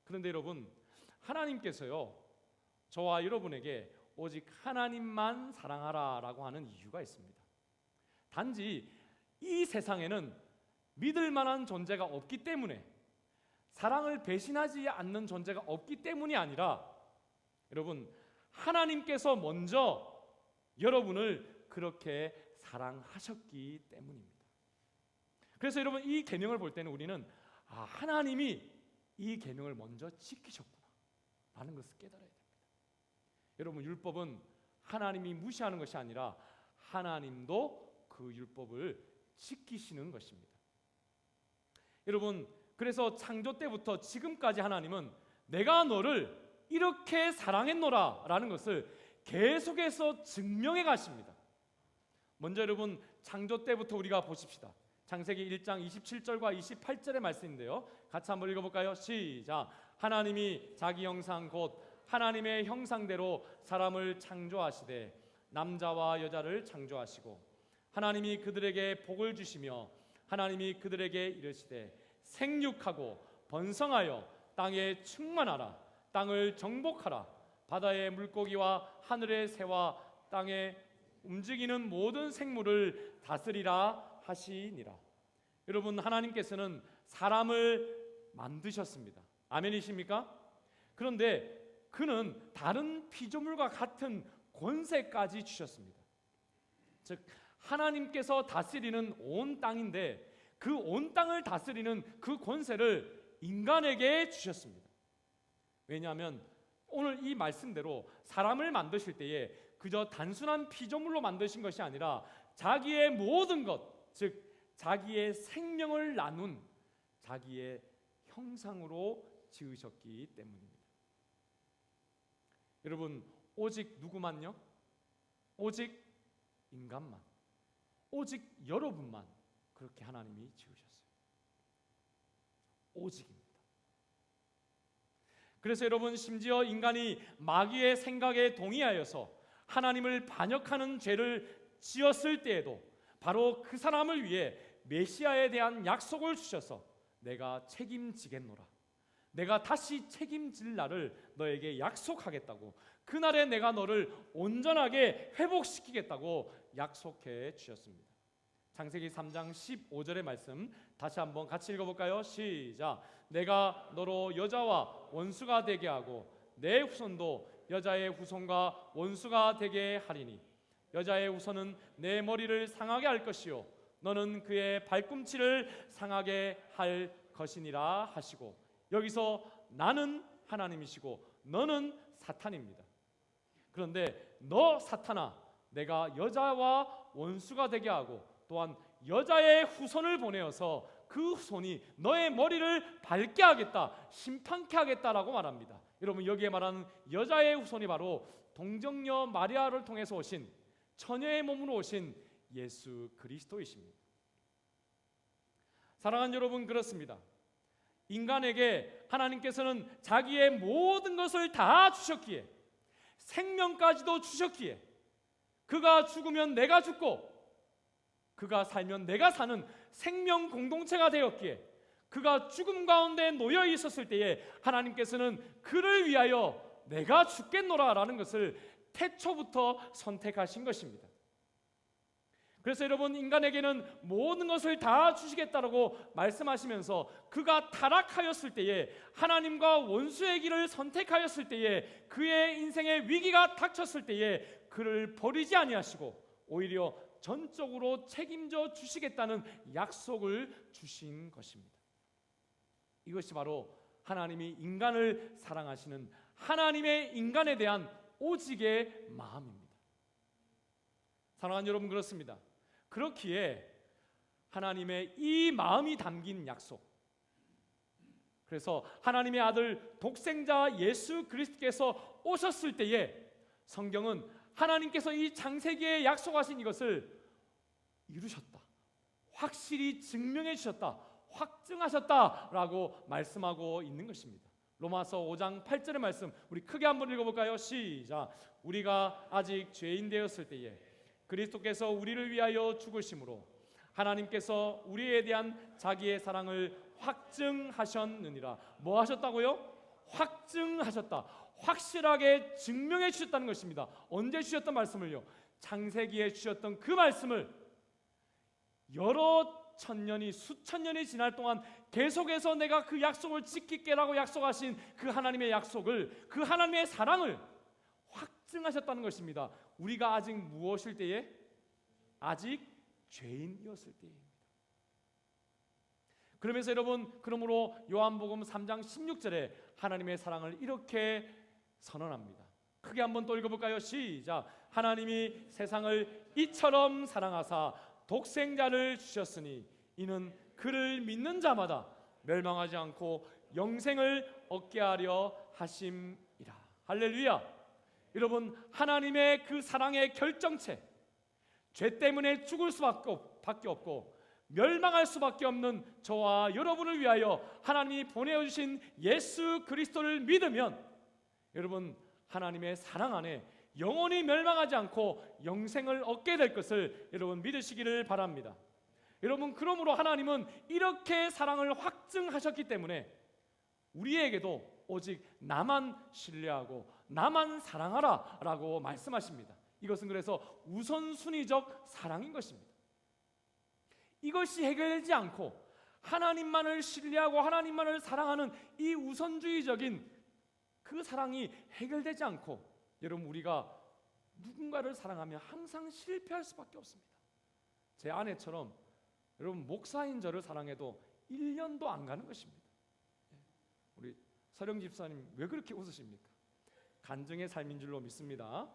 [SPEAKER 3] 그런데 여러분, 하나님께서요 저와 여러분에게 오직 하나님만 사랑하라라고 하는 이유가 있습니다. 단지 이 세상에는 믿을 만한 존재가 없기 때문에, 사랑을 배신하지 않는 존재가 없기 때문이 아니라 여러분, 하나님께서 먼저 여러분을 그렇게 사랑하셨기 때문입니다. 그래서 여러분, 이 계명을 볼 때는 우리는 하나님이 이 계명을 먼저 지키셨구나 라는 것을 깨달아야 됩니다. 여러분, 율법은 하나님이 무시하는 것이 아니라 하나님도 그 율법을 지키시는 것입니다. 여러분, 그래서 창조 때부터 지금까지 하나님은 내가 너를 이렇게 사랑했노라 라는 것을 계속해서 증명해 가십니다. 먼저 여러분, 창조 때부터 우리가 보십시다. 창세기 1장 27절과 28절의 말씀인데요, 같이 한번 읽어볼까요? 시작. 하나님이 자기 형상 곧 하나님의 형상대로 사람을 창조하시되 남자와 여자를 창조하시고 하나님이 그들에게 복을 주시며 하나님이 그들에게 이르시되 생육하고 번성하여 땅에 충만하라. 땅을 정복하라. 바다의 물고기와 하늘의 새와 땅에 움직이는 모든 생물을 다스리라 하시니라. 여러분, 하나님께서는 사람을 만드셨습니다. 아멘이십니까? 그런데 그는 다른 피조물과 같은 권세까지 주셨습니다. 즉 하나님께서 다스리는 온 땅인데 그 온 땅을 다스리는 그 권세를 인간에게 주셨습니다. 왜냐하면 오늘 이 말씀대로 사람을 만드실 때에 그저 단순한 피조물로 만드신 것이 아니라 자기의 모든 것, 즉 자기의 생명을 나눈 자기의 형상으로 지으셨기 때문입니다. 여러분, 오직 누구만요? 오직 인간만, 오직 여러분만 그렇게 하나님이 지으셨어요. 오직입니다. 그래서 여러분, 심지어 인간이 마귀의 생각에 동의하여서 하나님을 반역하는 죄를 지었을 때에도 바로 그 사람을 위해 메시아에 대한 약속을 주셔서 내가 책임지겠노라, 내가 다시 책임질 날을 너에게 약속하겠다고, 그날에 내가 너를 온전하게 회복시키겠다고 약속해 주셨습니다. 창세기 3장 15절의 말씀 다시 한번 같이 읽어볼까요? 시작. 내가 너로 여자와 원수가 되게 하고 내 후손도 여자의 후손과 원수가 되게 하리니 여자의 후손은 내 머리를 상하게 할 것이요 너는 그의 발꿈치를 상하게 할 것이니라 하시고, 여기서 나는 하나님이시고 너는 사탄입니다. 그런데 너 사탄아, 내가 여자와 원수가 되게 하고 또한 여자의 후손을 보내어서 그 후손이 너의 머리를 밟게 하겠다, 심판케 하겠다라고 말합니다. 여러분, 여기에 말하는 여자의 후손이 바로 동정녀 마리아를 통해서 오신, 처녀의 몸으로 오신 예수 그리스도이십니다. 사랑하는 여러분, 그렇습니다. 인간에게 하나님께서는 자기의 모든 것을 다 주셨기에, 생명까지도 주셨기에, 그가 죽으면 내가 죽고 그가 살면 내가 사는 생명 공동체가 되었기에, 그가 죽음 가운데 놓여 있었을 때에 하나님께서는 그를 위하여 내가 죽겠노라 라는 것을 태초부터 선택하신 것입니다. 그래서 여러분, 인간에게는 모든 것을 다 주시겠다라고 말씀하시면서 그가 타락하였을 때에, 하나님과 원수의 길을 선택하였을 때에, 그의 인생의 위기가 닥쳤을 때에 그를 버리지 아니하시고 오히려 전적으로 책임져 주시겠다는 약속을 주신 것입니다. 이것이 바로 하나님이 인간을 사랑하시는 하나님의 인간에 대한 오직의 마음입니다. 사랑하는 여러분, 그렇습니다. 그렇기에 하나님의 이 마음이 담긴 약속, 그래서 하나님의 아들 독생자 예수 그리스도께서 오셨을 때에 성경은 하나님께서 이 창세기에 약속하신 이것을 이루셨다, 확실히 증명해 주셨다, 확증하셨다라고 말씀하고 있는 것입니다. 로마서 5장 8절의 말씀 우리 크게 한번 읽어볼까요? 시작. 우리가 아직 죄인 되었을 때에 그리스도께서 우리를 위하여 죽으심으로 하나님께서 우리에 대한 자기의 사랑을 확증하셨느니라. 뭐 하셨다고요? 확증하셨다, 확실하게 증명해 주셨다는 것입니다. 언제 주셨던 말씀을요? 창세기에 주셨던 그 말씀을 여러 천년이, 수천 년이 지날 동안 계속해서 내가 그 약속을 지킬게라고 약속하신 그 하나님의 약속을, 그 하나님의 사랑을 확증하셨다는 것입니다. 우리가 아직 무엇일 때에? 아직 죄인이었을 때입니다. 그러면서 여러분, 그러므로 요한복음 3장 16절에 하나님의 사랑을 이렇게 선언합니다. 크게 한번 또 읽어볼까요? 시작. 하나님이 세상을 이처럼 사랑하사 독생자를 주셨으니 이는 그를 믿는 자마다 멸망하지 않고 영생을 얻게 하려 하심이라. 할렐루야. 여러분, 하나님의 그 사랑의 결정체, 죄 때문에 죽을 수밖에 없고 멸망할 수밖에 없는 저와 여러분을 위하여 하나님이 보내주신 예수 그리스도를 믿으면 여러분, 하나님의 사랑 안에 영원히 멸망하지 않고 영생을 얻게 될 것을 여러분 믿으시기를 바랍니다. 여러분, 그러므로 하나님은 이렇게 사랑을 확증하셨기 때문에 우리에게도 오직 나만 신뢰하고 나만 사랑하라 라고 말씀하십니다. 이것은 그래서 우선순위적 사랑인 것입니다. 이것이 해결되지 않고 하나님만을 신뢰하고 하나님만을 사랑하는 이 우선주의적인 그 사랑이 해결되지 않고 여러분, 우리가 누군가를 사랑하면 항상 실패할 수밖에 없습니다. 제 아내처럼 여러분, 목사인 저를 사랑해도 1년도 안 가는 것입니다. 우리 서령 집사님 왜 그렇게 웃으십니까? 간증의 삶인 줄로 믿습니다.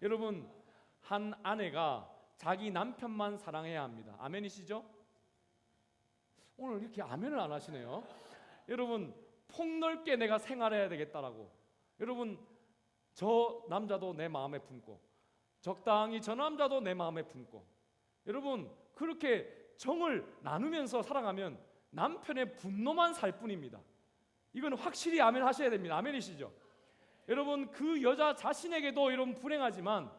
[SPEAKER 3] 여러분, 한 아내가 자기 남편만 사랑해야 합니다. 아멘이시죠? 오늘 이렇게 아멘을 안 하시네요. 여러분, 폭넓게 내가 생활해야 되겠다라고. 여러분, 저 남자도 내 마음에 품고 적당히 저 남자도 내 마음에 품고, 여러분 그렇게 정을 나누면서 살아가면 남편의 분노만 살 뿐입니다. 이건 확실히 아멘 하셔야 됩니다. 아멘이시죠? 여러분, 그 여자 자신에게도 이런 불행하지만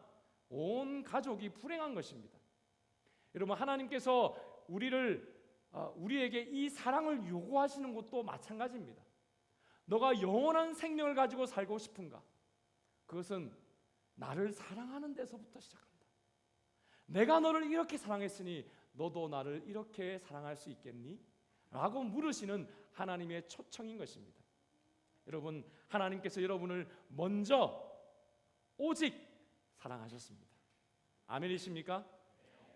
[SPEAKER 3] 온 가족이 불행한 것입니다. 여러분, 하나님께서 우리에게 이 사랑을 요구하시는 것도 마찬가지입니다. 너가 영원한 생명을 가지고 살고 싶은가? 그것은 나를 사랑하는 데서부터 시작합니다. 내가 너를 이렇게 사랑했으니 너도 나를 이렇게 사랑할 수 있겠니? 라고 물으시는 하나님의 초청인 것입니다. 여러분, 하나님께서 여러분을 먼저 오직 사랑하셨습니다. 아멘이십니까?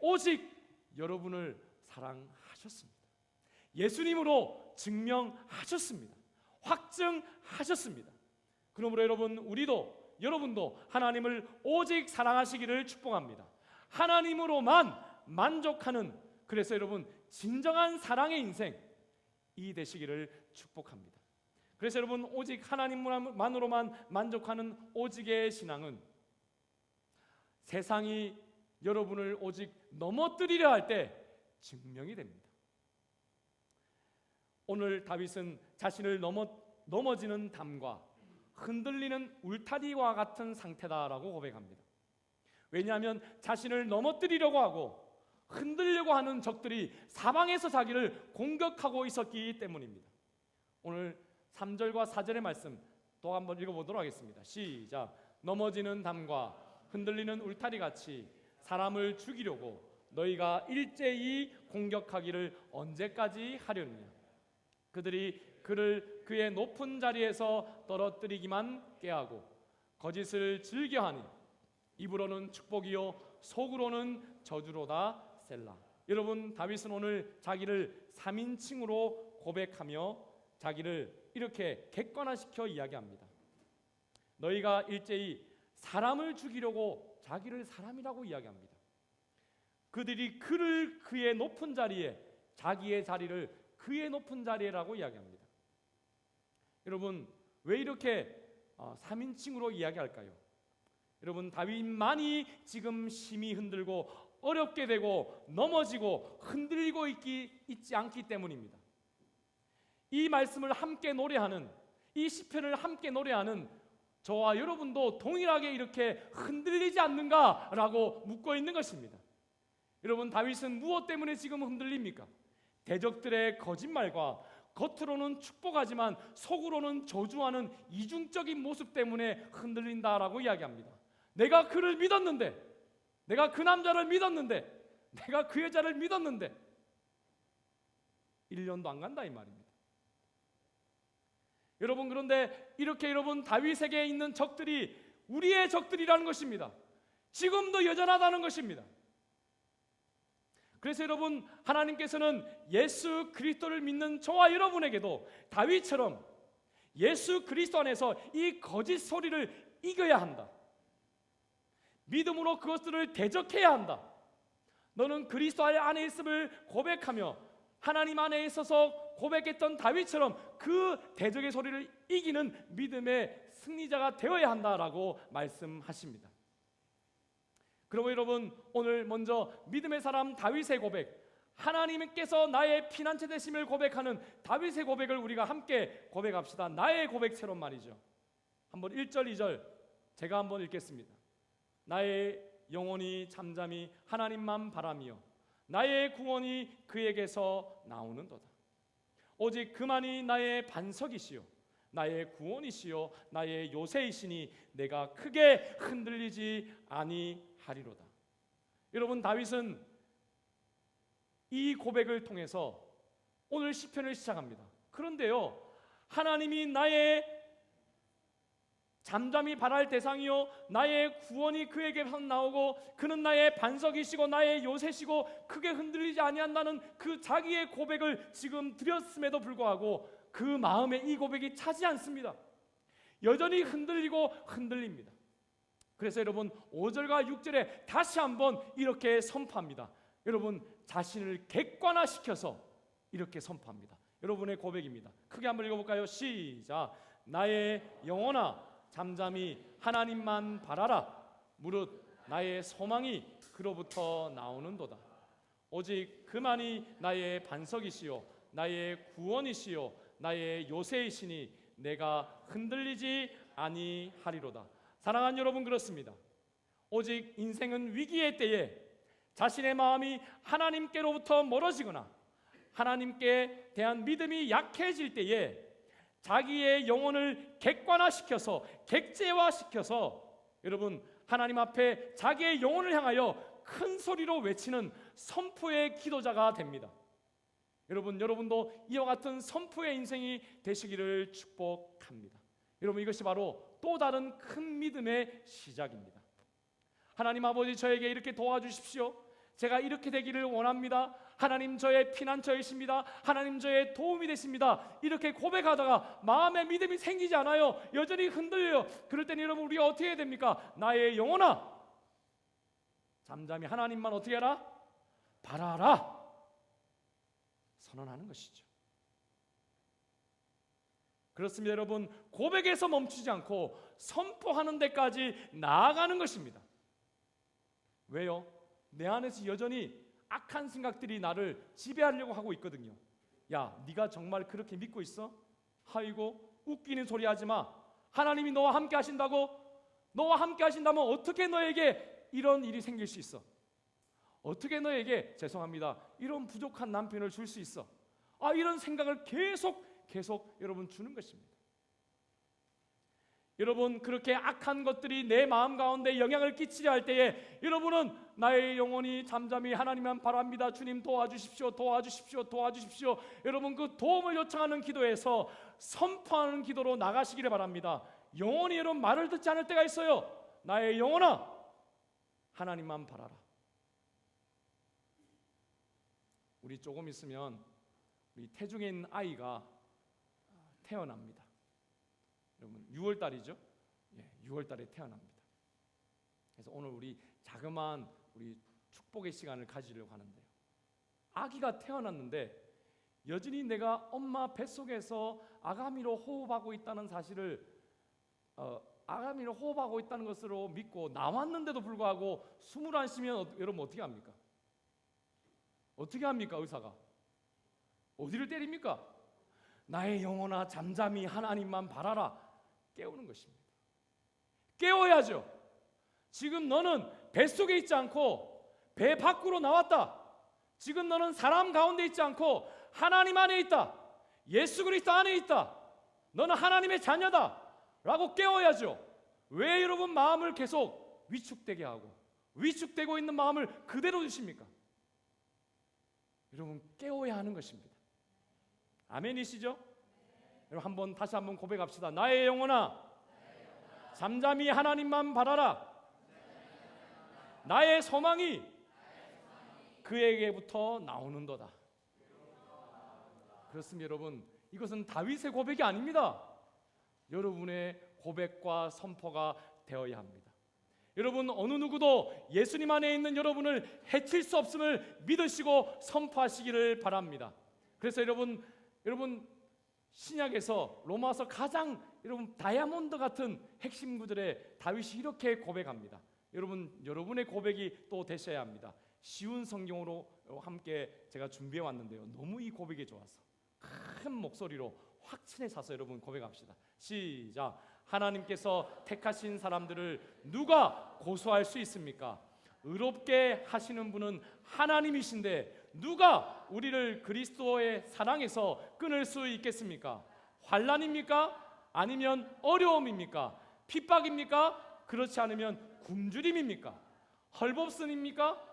[SPEAKER 3] 오직 여러분을 사랑하셨습니다. 예수님으로 증명하셨습니다. 확증하셨습니다. 그러므로 여러분도 하나님을 오직 사랑하시기를 축복합니다. 하나님으로만 만족하는, 그래서 여러분 진정한 사랑의 인생 이 되시기를 축복합니다. 그래서 여러분, 오직 하나님만으로만 만족하는 오직의 신앙은 세상이 여러분을 오직 넘어뜨리려 할 때 증명이 됩니다. 오늘 다윗은 자신을 넘어지는 담과 흔들리는 울타리와 같은 상태다라고 고백합니다. 왜냐하면 자신을 넘어뜨리려고 하고 흔들려고 하는 적들이 사방에서 자기를 공격하고 있었기 때문입니다. 오늘 3절과 4절의 말씀 또 한번 읽어보도록 하겠습니다. 시작. 넘어지는 담과 흔들리는 울타리같이 사람을 죽이려고 너희가 일제히 공격하기를 언제까지 하려느냐? 그들이 그를 그의 높은 자리에서 떨어뜨리기만 꾀하고 거짓을 즐겨하니 입으로는 축복이요 속으로는 저주로다. 셀라. 여러분, 다윗은 오늘 자기를 3인칭으로 고백하며 자기를 이렇게 객관화시켜 이야기합니다. 너희가 일제히 사람을 죽이려고 자기를 사람이라고 이야기합니다. 그들이 그를 그의 높은 자리에, 자기의 자리를 그의 높은 자리라고 이야기합니다. 여러분, 왜 이렇게 3인칭으로 이야기할까요? 여러분, 다윗만이 지금 심히 흔들고 어렵게 되고 넘어지고 흔들리고 있지 않기 때문입니다. 이 말씀을 함께 노래하는, 이 시편을 함께 노래하는 저와 여러분도 동일하게 이렇게 흔들리지 않는가라고 묻고 있는 것입니다. 여러분, 다윗은 무엇 때문에 지금 흔들립니까? 대적들의 거짓말과 겉으로는 축복하지만 속으로는 저주하는 이중적인 모습 때문에 흔들린다라고 이야기합니다. 내가 그를 믿었는데, 내가 그 남자를 믿었는데, 내가 그 여자를 믿었는데 1년도 안 간다 이 말입니다. 여러분, 그런데 이렇게 여러분, 다윗에게 있는 적들이 우리의 적들이라는 것입니다. 지금도 여전하다는 것입니다. 그래서 여러분, 하나님께서는 예수 그리스도를 믿는 저와 여러분에게도 다윗처럼 예수 그리스도 안에서 이 거짓 소리를 이겨야 한다. 믿음으로 그것들을 대적해야 한다. 너는 그리스도 안에 있음을 고백하며 하나님 안에 있어서 고백했던 다윗처럼 그 대적의 소리를 이기는 믿음의 승리자가 되어야 한다라고 말씀하십니다. 그러면 여러분, 오늘 먼저 믿음의 사람 다윗의 고백, 하나님께서 나의 피난처 되심을 고백하는 다윗의 고백을 우리가 함께 고백합시다. 나의 고백처럼 말이죠. 한번 1절 2절 제가 한번 읽겠습니다. 나의 영혼이 잠잠히 하나님만 바라며 나의 구원이 그에게서 나오는도다. 오직 그만이 나의 반석이시요 나의 구원이시요 나의 요새이시니 내가 크게 흔들리지 아니하리로다. 여러분, 다윗은 이 고백을 통해서 오늘 시편을 시작합니다. 그런데요, 하나님이 나의 잠잠히 바랄 대상이요 나의 구원이 그에게서 나오고 그는 나의 반석이시고 나의 요새시고 크게 흔들리지 아니한다는 그 자기의 고백을 지금 드렸음에도 불구하고 그 마음에 이 고백이 차지 않습니다. 여전히 흔들립니다. 그래서 여러분 5절과 6절에 다시 한번 이렇게 선포합니다. 여러분 자신을 객관화시켜서 이렇게 선포합니다. 여러분의 고백입니다. 크게 한번 읽어볼까요? 시작. 나의 영혼아 잠잠히 하나님만 바라라. 무릇 나의 소망이 그로부터 나오는도다. 오직 그만이 나의 반석이시요 나의 구원이시요 나의 요새이시니 내가 흔들리지 아니하리로다. 사랑하는 여러분, 그렇습니다. 오직 인생은 위기의 때에 자신의 마음이 하나님께로부터 멀어지거나 하나님께 대한 믿음이 약해질 때에 자기의 영혼을 객관화시켜서 객제화시켜서 여러분 하나님 앞에 자기의 영혼을 향하여 큰 소리로 외치는 선포의 기도자가 됩니다. 여러분도 이와 같은 선포의 인생이 되시기를 축복합니다. 여러분 이것이 바로 또 다른 큰 믿음의 시작입니다. 하나님 아버지 저에게 이렇게 도와주십시오. 제가 이렇게 되기를 원합니다. 하나님 저의 피난처이십니다. 하나님 저의 도움이 되십니다. 이렇게 고백하다가 마음에 믿음이 생기지 않아요. 여전히 흔들려요. 그럴 때는 여러분 우리가 어떻게 해야 됩니까? 나의 영혼아 잠잠히 하나님만 어떻게 하라? 바라라. 선언하는 것이죠. 그렇습니다. 여러분 고백에서 멈추지 않고 선포하는 데까지 나아가는 것입니다. 왜요? 내 안에서 여전히 악한 생각들이 나를 지배하려고 하고 있거든요. 야, 네가 정말 그렇게 믿고 있어? 아이고 웃기는 소리 하지 마. 하나님이 너와 함께 하신다고? 너와 함께 하신다면 어떻게 너에게 이런 일이 생길 수 있어? 어떻게 너에게 죄송합니다 이런 부족한 남편을 줄 수 있어? 이런 생각을 계속 여러분 주는 것입니다. 여러분 그렇게 악한 것들이 내 마음 가운데 영향을 끼치려 할 때에 여러분은 나의 영혼이 잠잠히 하나님만 바랍니다. 주님 도와주십시오. 여러분 그 도움을 요청하는 기도에서 선포하는 기도로 나가시기를 바랍니다. 영혼이 여러분 말을 듣지 않을 때가 있어요. 나의 영혼아 하나님만 바라라. 우리 조금 있으면 우리 태중에 있는 아이가 태어납니다. 여러분 6월달이죠? 6월달에 태어납니다. 그래서 오늘 우리 자그마한 우리 축복의 시간을 가지려고 하는데요. 아기가 태어났는데 여전히 내가 엄마 뱃속에서 아가미로 호흡하고 있다는 사실을 아가미로 호흡하고 있다는 것으로 믿고 나왔는데도 불구하고 숨을 안 쉬면 여러분 어떻게 합니까? 어떻게 합니까? 의사가 어디를 때립니까? 나의 영혼아 잠잠히 하나님만 바라라. 깨우는 것입니다. 깨워야죠. 지금 너는 뱃속에 있지 않고 배 밖으로 나왔다. 지금 너는 사람 가운데 있지 않고 하나님 안에 있다. 예수 그리스도 안에 있다. 너는 하나님의 자녀다 라고 깨워야죠. 왜 여러분 마음을 계속 위축되게 하고 위축되고 있는 마음을 그대로 두십니까? 여러분 깨워야 하는 것입니다. 아멘이시죠? 여러분 다시 한번 고백합시다. 나의 영혼아 잠잠히 하나님만 바라라. 나의 소망이 그에게부터 나오는도다. 그렇습니다. 여러분 이것은 다윗의 고백이 아닙니다. 여러분의 고백과 선포가 되어야 합니다. 여러분 어느 누구도 예수님 안에 있는 여러분을 해칠 수 없음을 믿으시고 선포하시기를 바랍니다. 그래서 여러분 신약에서 로마서 가장 여러분 다이아몬드 같은 핵심 구절에 다윗이 이렇게 고백합니다. 여러분의 고백이 또 되셔야 합니다. 쉬운 성경으로 함께 제가 준비해 왔는데요. 너무 이 고백이 좋아서 큰 목소리로 확신에 차서 여러분 고백합시다. 시작. 하나님께서 택하신 사람들을 누가 고소할 수 있습니까? 의롭게 하시는 분은 하나님이신데 누가 우리를 그리스도의 사랑에서 끊을 수 있겠습니까? 환난입니까? 아니면 어려움입니까? 핍박입니까? 그렇지 않으면 굶주림입니까? 헐벗음입니까?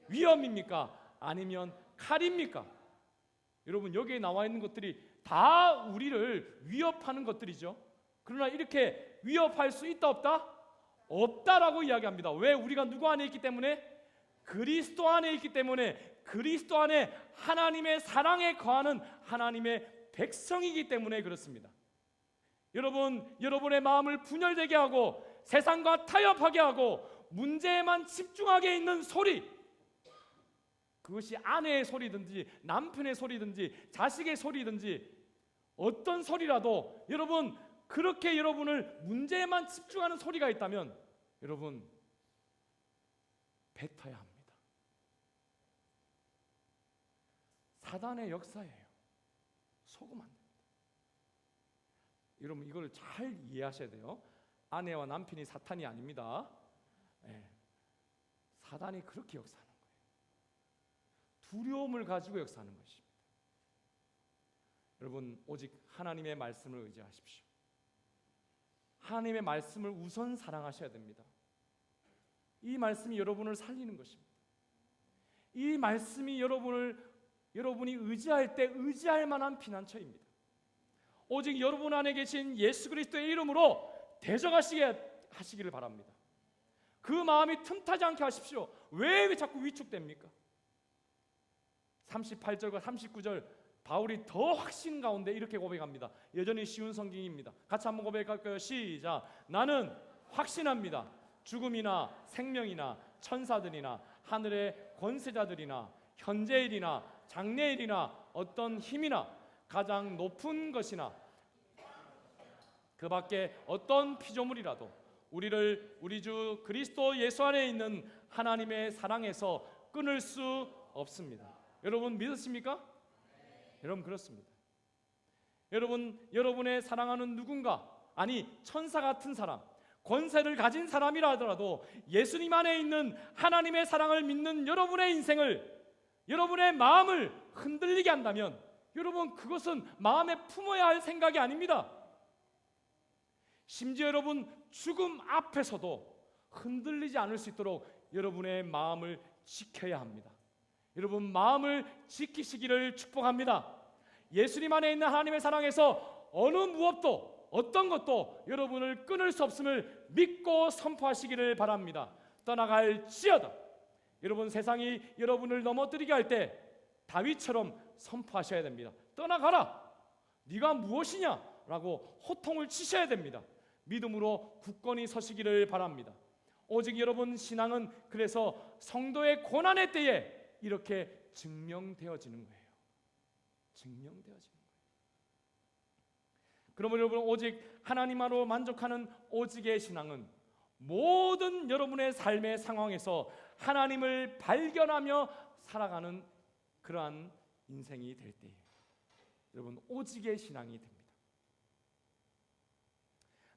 [SPEAKER 3] 위험입니까? 아니면 칼입니까? 여러분 여기에 나와 있는 것들이 다 우리를 위협하는 것들이죠. 그러나 이렇게 위협할 수 있다 없다? 없다라고 이야기합니다. 왜? 우리가 누구 안에 있기 때문에? 그리스도 안에 있기 때문에, 그리스도 안에 하나님의 사랑에 거하는 하나님의 백성이기 때문에 그렇습니다. 여러분, 여러분의 마음을 분열되게 하고 세상과 타협하게 하고 문제에만 집중하게 있는 소리, 그것이 아내의 소리든지 남편의 소리든지 자식의 소리든지 어떤 소리라도 여러분, 그렇게 여러분을 문제에만 집중하는 소리가 있다면 여러분 뱉어야 합니다. 사단의 역사예요. 속으면 안 됩니다. 여러분 이걸 잘 이해하셔야 돼요. 아내와 남편이 사탄이 아닙니다. 사단이 그렇게 역사하는 거예요. 두려움을 가지고 역사하는 것입니다. 여러분 오직 하나님의 말씀을 의지하십시오. 하나님의 말씀을 우선 사랑하셔야 됩니다. 이 말씀이 여러분을 살리는 것입니다. 이 말씀이 여러분이 의지할 때 의지할 만한 피난처입니다. 오직 여러분 안에 계신 예수 그리스도의 이름으로 대적하시기를 바랍니다. 그 마음이 틈타지 않게 하십시오. 왜 자꾸 위축됩니까? 38절과 39절 바울이 더 확신 가운데 이렇게 고백합니다. 여전히 쉬운 성경입니다. 같이 한번 고백할까요? 시작. 나는 확신합니다. 죽음이나 생명이나 천사들이나 하늘의 권세자들이나 현재일이나 장래일이나 어떤 힘이나 가장 높은 것이나 그 밖에 어떤 피조물이라도 우리를 우리 주 그리스도 예수 안에 있는 하나님의 사랑에서 끊을 수 없습니다. 여러분 믿으십니까? 여러분 그렇습니다. 여러분의 사랑하는 누군가, 아니 천사 같은 사람, 권세를 가진 사람이라 하더라도 예수님 안에 있는 하나님의 사랑을 믿는 여러분의 인생을, 여러분의 마음을 흔들리게 한다면 여러분 그것은 마음에 품어야 할 생각이 아닙니다. 심지어 여러분 죽음 앞에서도 흔들리지 않을 수 있도록 여러분의 마음을 지켜야 합니다. 여러분 마음을 지키시기를 축복합니다. 예수님 안에 있는 하나님의 사랑에서 어느 무엇도 어떤 것도 여러분을 끊을 수 없음을 믿고 선포하시기를 바랍니다. 떠나갈지어다. 여러분 세상이 여러분을 넘어뜨리게 할 때 다윗처럼 선포하셔야 됩니다. 떠나가라. 네가 무엇이냐? 라고 호통을 치셔야 됩니다. 믿음으로 굳건히 서시기를 바랍니다. 오직 여러분 신앙은 그래서 성도의 고난의 때에 이렇게 증명되어지는 거예요. 증명되어지는 거예요. 그러면 여러분 오직 하나님만으로 만족하는 오직의 신앙은 모든 여러분의 삶의 상황에서 하나님을 발견하며 살아가는 그러한 인생이 될 때에 여러분 오직의 신앙이 됩니다.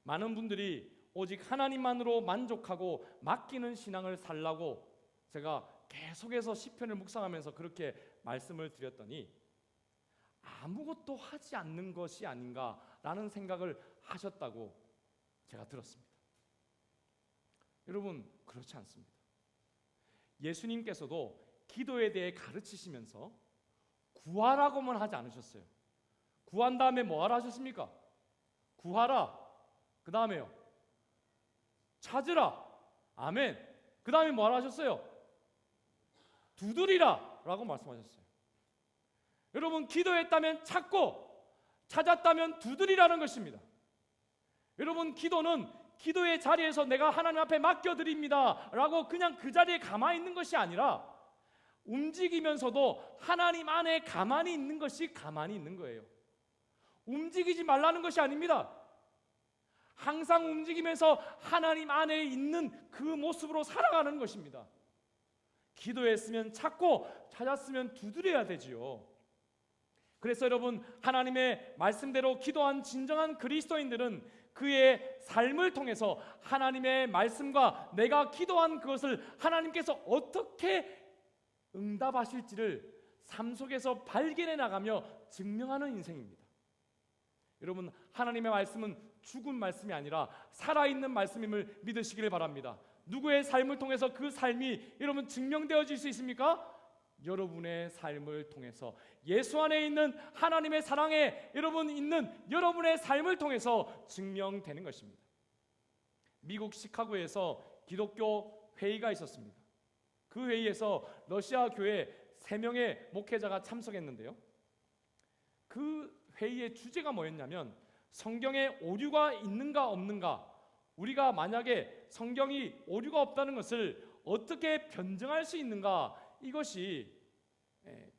[SPEAKER 3] 많은 분들이 오직 하나님만으로 만족하고 맡기는 신앙을 살라고 제가 계속해서 시편을 묵상하면서 그렇게 말씀을 드렸더니 아무것도 하지 않는 것이 아닌가라는 생각을 하셨다고 제가 들었습니다. 여러분 그렇지 않습니다. 예수님께서도 기도에 대해 가르치시면서 구하라고만 하지 않으셨어요. 구한 다음에 뭐 하라 하셨습니까? 구하라. 그 다음에요 찾으라. 아멘. 그 다음에 뭐 하라 하셨어요? 두드리라 라고 말씀하셨어요. 여러분 기도했다면 찾고 찾았다면 두드리라는 것입니다. 여러분 기도는 기도의 자리에서 내가 하나님 앞에 맡겨드립니다 라고 그냥 그 자리에 가만히 있는 것이 아니라 움직이면서도 하나님 안에 가만히 있는 것이 가만히 있는 거예요. 움직이지 말라는 것이 아닙니다. 항상 움직이면서 하나님 안에 있는 그 모습으로 살아가는 것입니다. 기도했으면 찾고 찾았으면 두드려야 되지요. 그래서 여러분 하나님의 말씀대로 기도한 진정한 그리스도인들은 그의 삶을 통해서 하나님의 말씀과 내가 기도한 그것을 하나님께서 어떻게 응답하실지를 삶 속에서 발견해 나가며 증명하는 인생입니다. 여러분 하나님의 말씀은 죽은 말씀이 아니라 살아있는 말씀임을 믿으시길 바랍니다. 누구의 삶을 통해서 그 삶이 여러분 증명되어질 수 있습니까? 여러분의 삶을 통해서 예수 안에 있는 하나님의 사랑에 여러분 있는 여러분의 삶을 통해서 증명되는 것입니다. 미국 시카고에서 기독교 회의가 있었습니다. 그 회의에서 러시아 교회 3명의 목회자가 참석했는데요. 그 회의의 주제가 뭐였냐면 성경에 오류가 있는가 없는가, 우리가 만약에 성경이 오류가 없다는 것을 어떻게 변증할 수 있는가, 이것이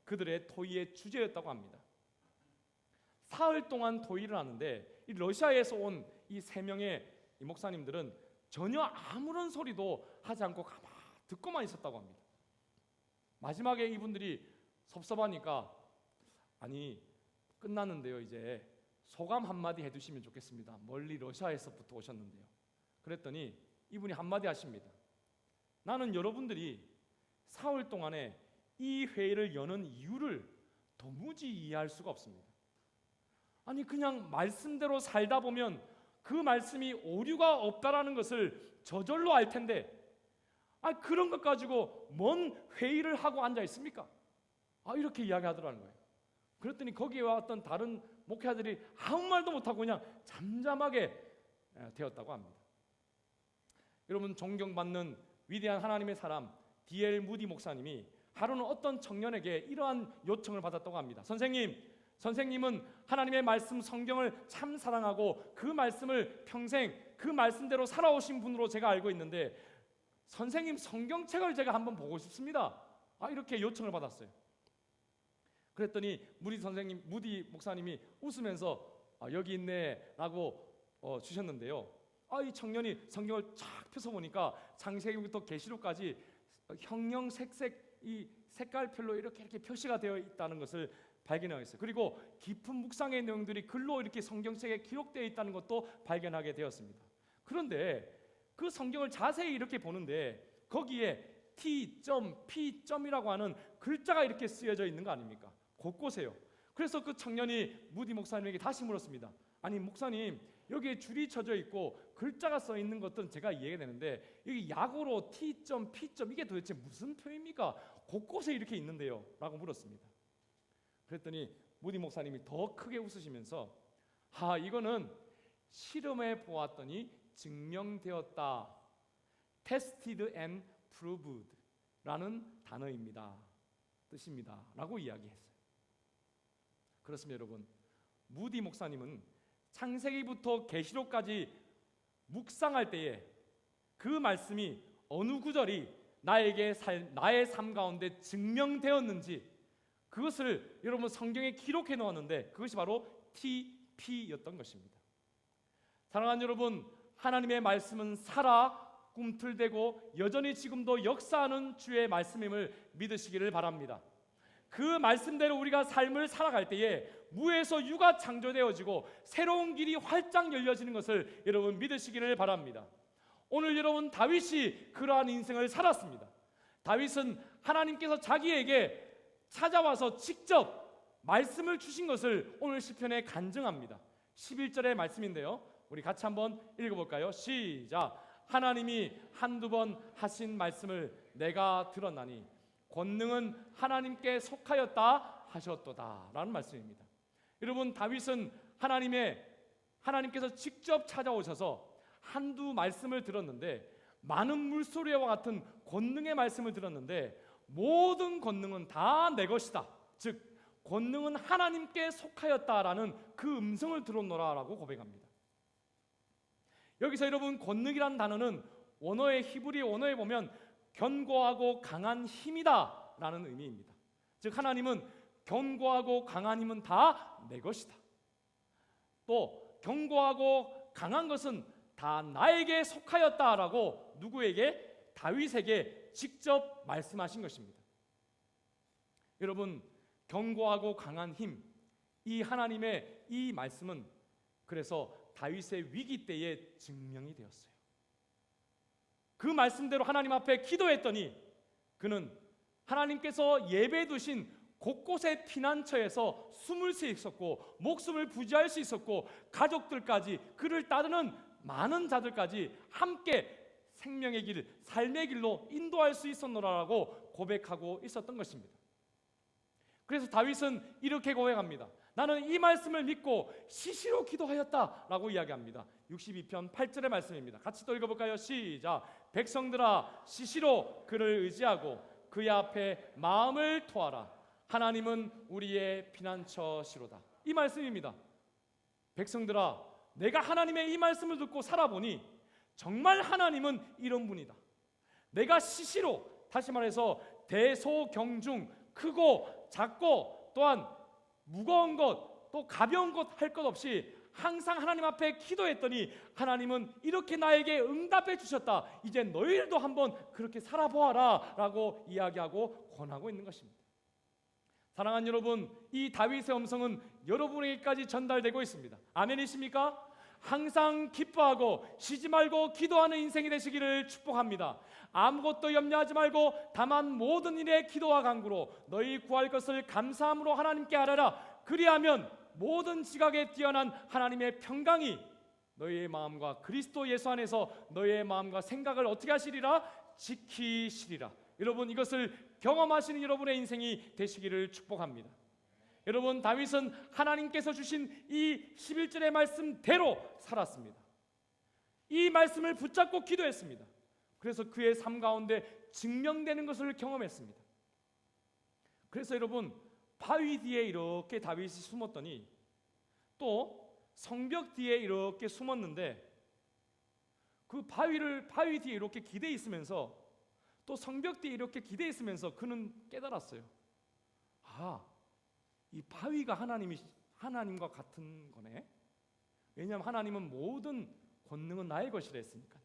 [SPEAKER 3] 그들의 토의의 주제였다고 합니다. 사흘 동안 토의를 하는데 이 러시아에서 온 이 3명의 이 목사님들은 전혀 아무런 소리도 하지 않고 가만히 듣고만 있었다고 합니다. 마지막에 이분들이 섭섭하니까 아니 끝났는데요, 이제 소감 한마디 해주시면 좋겠습니다. 멀리 러시아에서부터 오셨는데요. 그랬더니 이분이 한마디 하십니다. 나는 여러분들이 사흘 동안에 이 회의를 여는 이유를 도무지 이해할 수가 없습니다. 아니 그냥 말씀대로 살다 보면 그 말씀이 오류가 없다라는 것을 저절로 알 텐데 그런 것 가지고 뭔 회의를 하고 앉아 있습니까? 이렇게 이야기하더라는 거예요. 그랬더니 거기에 왔던 다른 목회자들이 아무 말도 못하고 그냥 잠잠하게 되었다고 합니다. 여러분, 존경받는 위대한 하나님의 사람 D.L. 무디 목사님이 하루는 어떤 청년에게 이러한 요청을 받았다고 합니다. 선생님은 하나님의 말씀 성경을 참 사랑하고 그 말씀을 평생 그 말씀대로 살아오신 분으로 제가 알고 있는데 선생님 성경책을 제가 한번 보고 싶습니다. 이렇게 요청을 받았어요. 그랬더니 무디 목사님이 웃으면서 여기 있네 라고 주셨는데요. 이 청년이 성경을 쫙 펴서 보니까 창세기부터 계시록까지 형형색색 이 색깔별로 이렇게 표시가 되어 있다는 것을 발견하였어요. 그리고 깊은 묵상의 내용들이 글로 이렇게 성경책에 기록되어 있다는 것도 발견하게 되었습니다. 그런데 그 성경을 자세히 이렇게 보는데 거기에 T.P.이라고 하는 글자가 이렇게 쓰여져 있는 거 아닙니까? 곳곳에요. 그래서 그 청년이 무디 목사님에게 다시 물었습니다. 아니 목사님, 여기에 줄이 쳐져 있고 글자가 써 있는 것들은 제가 이해가 되는데 여기 약어로 T.P. 이게 도대체 무슨 표현입니까? 곳곳에 이렇게 있는데요 라고 물었습니다. 그랬더니 무디 목사님이 더 크게 웃으시면서 이거는 실험해 보았더니 증명되었다, tested and proved 라는 단어입니다, 뜻입니다 라고 이야기했어요. 그렇습니다. 여러분, 무디 목사님은 창세기부터 계시록까지 묵상할 때에 그 말씀이 어느 구절이 나의 삶 가운데 증명되었는지 그것을 여러분 성경에 기록해 놓았는데 그것이 바로 TP였던 것입니다. 사랑하는 여러분, 하나님의 말씀은 살아 꿈틀대고 여전히 지금도 역사하는 주의 말씀임을 믿으시기를 바랍니다. 그 말씀대로 우리가 삶을 살아갈 때에 무에서 유가 창조되어지고 새로운 길이 활짝 열려지는 것을 여러분 믿으시기를 바랍니다. 오늘 여러분, 다윗이 그러한 인생을 살았습니다. 다윗은 하나님께서 자기에게 찾아와서 직접 말씀을 주신 것을 오늘 시편에 간증합니다. 11절의 말씀인데요, 우리 같이 한번 읽어볼까요? 시작. 하나님이 한두 번 하신 말씀을 내가 들었나니 권능은 하나님께 속하였다 하셨도다 라는 말씀입니다. 여러분, 다윗은 하나님께서 직접 찾아오셔서 한두 말씀을 들었는데, 많은 물소리와 같은 권능의 말씀을 들었는데 모든 권능은 다 내 것이다, 즉 권능은 하나님께 속하였다라는 그 음성을 들었노라라고 고백합니다. 여기서 여러분, 권능이라는 단어는 히브리 원어에 보면 견고하고 강한 힘이다 라는 의미입니다. 즉 하나님은 견고하고 강한 힘은 다 내 것이다, 또 견고하고 강한 것은 다 나에게 속하였다라고 누구에게? 다윗에게 직접 말씀하신 것입니다. 여러분, 견고하고 강한 힘, 이 하나님의 이 말씀은 그래서 다윗의 위기 때에 증명이 되었어요. 그 말씀대로 하나님 앞에 기도했더니 그는 하나님께서 예배해 두신 곳곳의 피난처에서 숨을 수 있었고 목숨을 부지할 수 있었고 가족들까지, 그를 따르는 많은 자들까지 함께 생명의 길, 삶의 길로 인도할 수 있었노라라고 고백하고 있었던 것입니다. 그래서 다윗은 이렇게 고백합니다. 나는 이 말씀을 믿고 시시로 기도하였다라고 이야기합니다. 62편 8절의 말씀입니다. 같이 또 읽어볼까요? 시작. 백성들아 시시로 그를 의지하고 그의 앞에 마음을 토하라. 하나님은 우리의 피난처시로다. 이 말씀입니다. 백성들아, 내가 하나님의 이 말씀을 듣고 살아보니 정말 하나님은 이런 분이다. 내가 시시로, 다시 말해서 대소경중, 크고 작고 또한 무거운 것 또 가벼운 것 할 것 없이 항상 하나님 앞에 기도했더니 하나님은 이렇게 나에게 응답해 주셨다. 이제 너희들도 한번 그렇게 살아보아라 라고 이야기하고 권하고 있는 것입니다. 사랑하는 여러분, 이 다윗의 음성은 여러분에게까지 전달되고 있습니다. 아멘이십니까? 항상 기뻐하고 쉬지 말고 기도하는 인생이 되시기를 축복합니다. 아무것도 염려하지 말고 다만 모든 일에 기도와 간구로 너희 구할 것을 감사함으로 하나님께 아뢰라. 그리하면 모든 지각에 뛰어난 하나님의 평강이 너희의 마음과 그리스도 예수 안에서 너희의 마음과 생각을 어떻게 하시리라? 지키시리라. 여러분, 이것을 경험하시는 여러분의 인생이 되시기를 축복합니다. 여러분, 다윗은 하나님께서 주신 이 11절의 말씀대로 살았습니다. 이 말씀을 붙잡고 기도했습니다. 그래서 그의 삶 가운데 증명되는 것을 경험했습니다. 그래서 여러분, 바위 뒤에 이렇게 다윗이 숨었더니 또 성벽 뒤에 이렇게 숨었는데 그 바위 뒤에 이렇게 기대 있으면서 또 성벽 뒤에 이렇게 기대 있으면서 그는 깨달았어요. 이 바위가 하나님과 같은 거네. 왜냐하면 하나님은 모든 권능은 나의 것이라 했으니까요.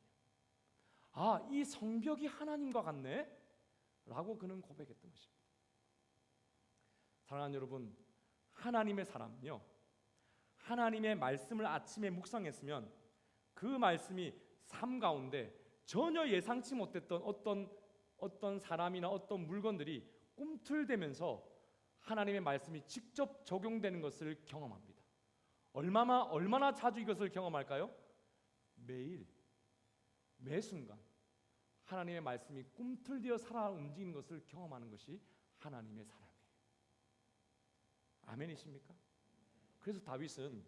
[SPEAKER 3] 이 성벽이 하나님과 같네 라고 그는 고백했던 것입니다. 사랑하는 여러분, 하나님의 사람은요, 하나님의 말씀을 아침에 묵상했으면 그 말씀이 삶 가운데 전혀 예상치 못했던 어떤 사람이나 어떤 물건들이 꿈틀대면서 하나님의 말씀이 직접 적용되는 것을 경험합니다. 얼마나 자주 이것을 경험할까요? 매일, 매 순간 하나님의 말씀이 꿈틀대어 살아 움직이는 것을 경험하는 것이 하나님의 사람이에요. 아멘이십니까? 그래서 다윗은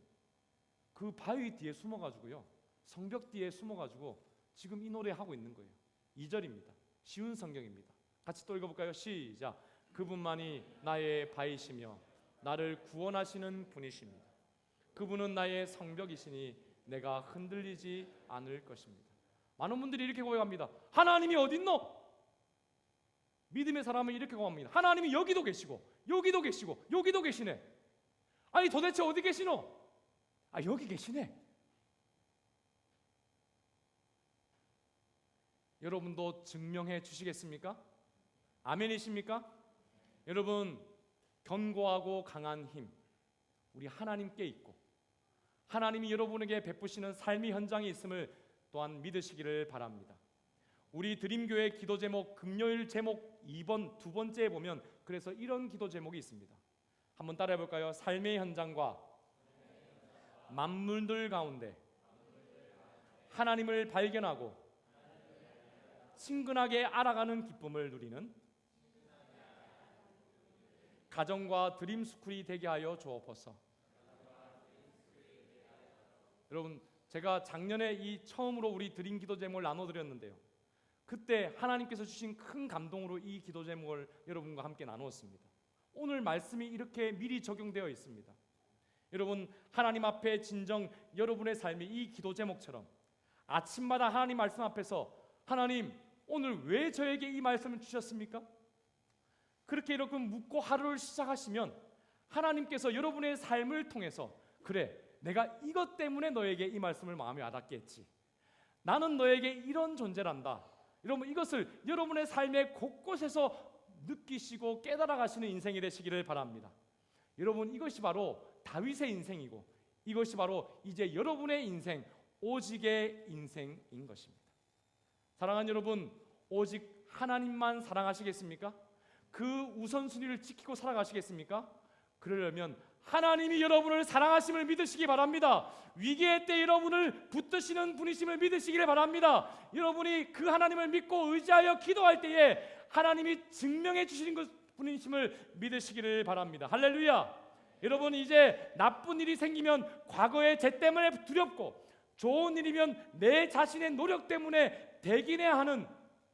[SPEAKER 3] 그 바위 뒤에 숨어가지고요, 성벽 뒤에 숨어가지고 지금 이 노래 하고 있는 거예요. 2절입니다. 쉬운 성경입니다. 같이 또 읽어볼까요? 시작. 그분만이 나의 바위시며 나를 구원하시는 분이십니다. 그분은 나의 성벽이시니 내가 흔들리지 않을 것입니다. 많은 분들이 이렇게 고백합니다. 하나님이 어딨노? 믿음의 사람은 이렇게 고백합니다. 하나님이 여기도 계시고 여기도 계시고 여기도 계시네. 아니 도대체 어디 계시노? 여기 계시네. 여러분도 증명해 주시겠습니까? 아멘이십니까? 여러분, 견고하고 강한 힘 우리 하나님께 있고 하나님이 여러분에게 베푸시는 삶의 현장이 있음을 또한 믿으시기를 바랍니다. 우리 드림교회 기도 제목 금요일 제목 2번 두 번째에 보면 그래서 이런 기도 제목이 있습니다. 한번 따라해 볼까요? 삶의 현장과 만물들 가운데 하나님을 발견하고 친근하게 알아가는 기쁨을 누리는 가정과 드림스쿨이 되게 하여 주옵소서. 여러분, 제가 작년에 이 처음으로 우리 드림 기도 제목을 나눠드렸는데요, 그때 하나님께서 주신 큰 감동으로 이 기도 제목을 여러분과 함께 나누었습니다. 오늘 말씀이 이렇게 미리 적용되어 있습니다. 여러분, 하나님 앞에 진정 여러분의 삶이 이 기도 제목처럼 아침마다 하나님 말씀 앞에서 하나님 오늘 왜 저에게 이 말씀을 주셨습니까? 그렇게 이렇게 묻고 하루를 시작하시면 하나님께서 여러분의 삶을 통해서 그래, 내가 이것 때문에 너에게 이 말씀을 마음에 와닿게 했지. 나는 너에게 이런 존재란다. 여러분, 이것을 여러분의 삶의 곳곳에서 느끼시고 깨달아 가시는 인생이 되시기를 바랍니다. 여러분, 이것이 바로 다윗의 인생이고 이것이 바로 이제 여러분의 인생, 오직의 인생인 것입니다. 사랑하는 여러분, 오직 하나님만 사랑하시겠습니까? 그 우선순위를 지키고 살아가시겠습니까? 그러려면 하나님이 여러분을 사랑하심을 믿으시기 바랍니다. 위기의 때 여러분을 붙드시는 분이심을 믿으시기를 바랍니다. 여러분이 그 하나님을 믿고 의지하여 기도할 때에 하나님이 증명해 주시는 분이심을 믿으시기를 바랍니다. 할렐루야. 여러분 이제 나쁜 일이 생기면 과거의 죄 때문에 두렵고 좋은 일이면 내 자신의 노력 때문에 대기해야 하는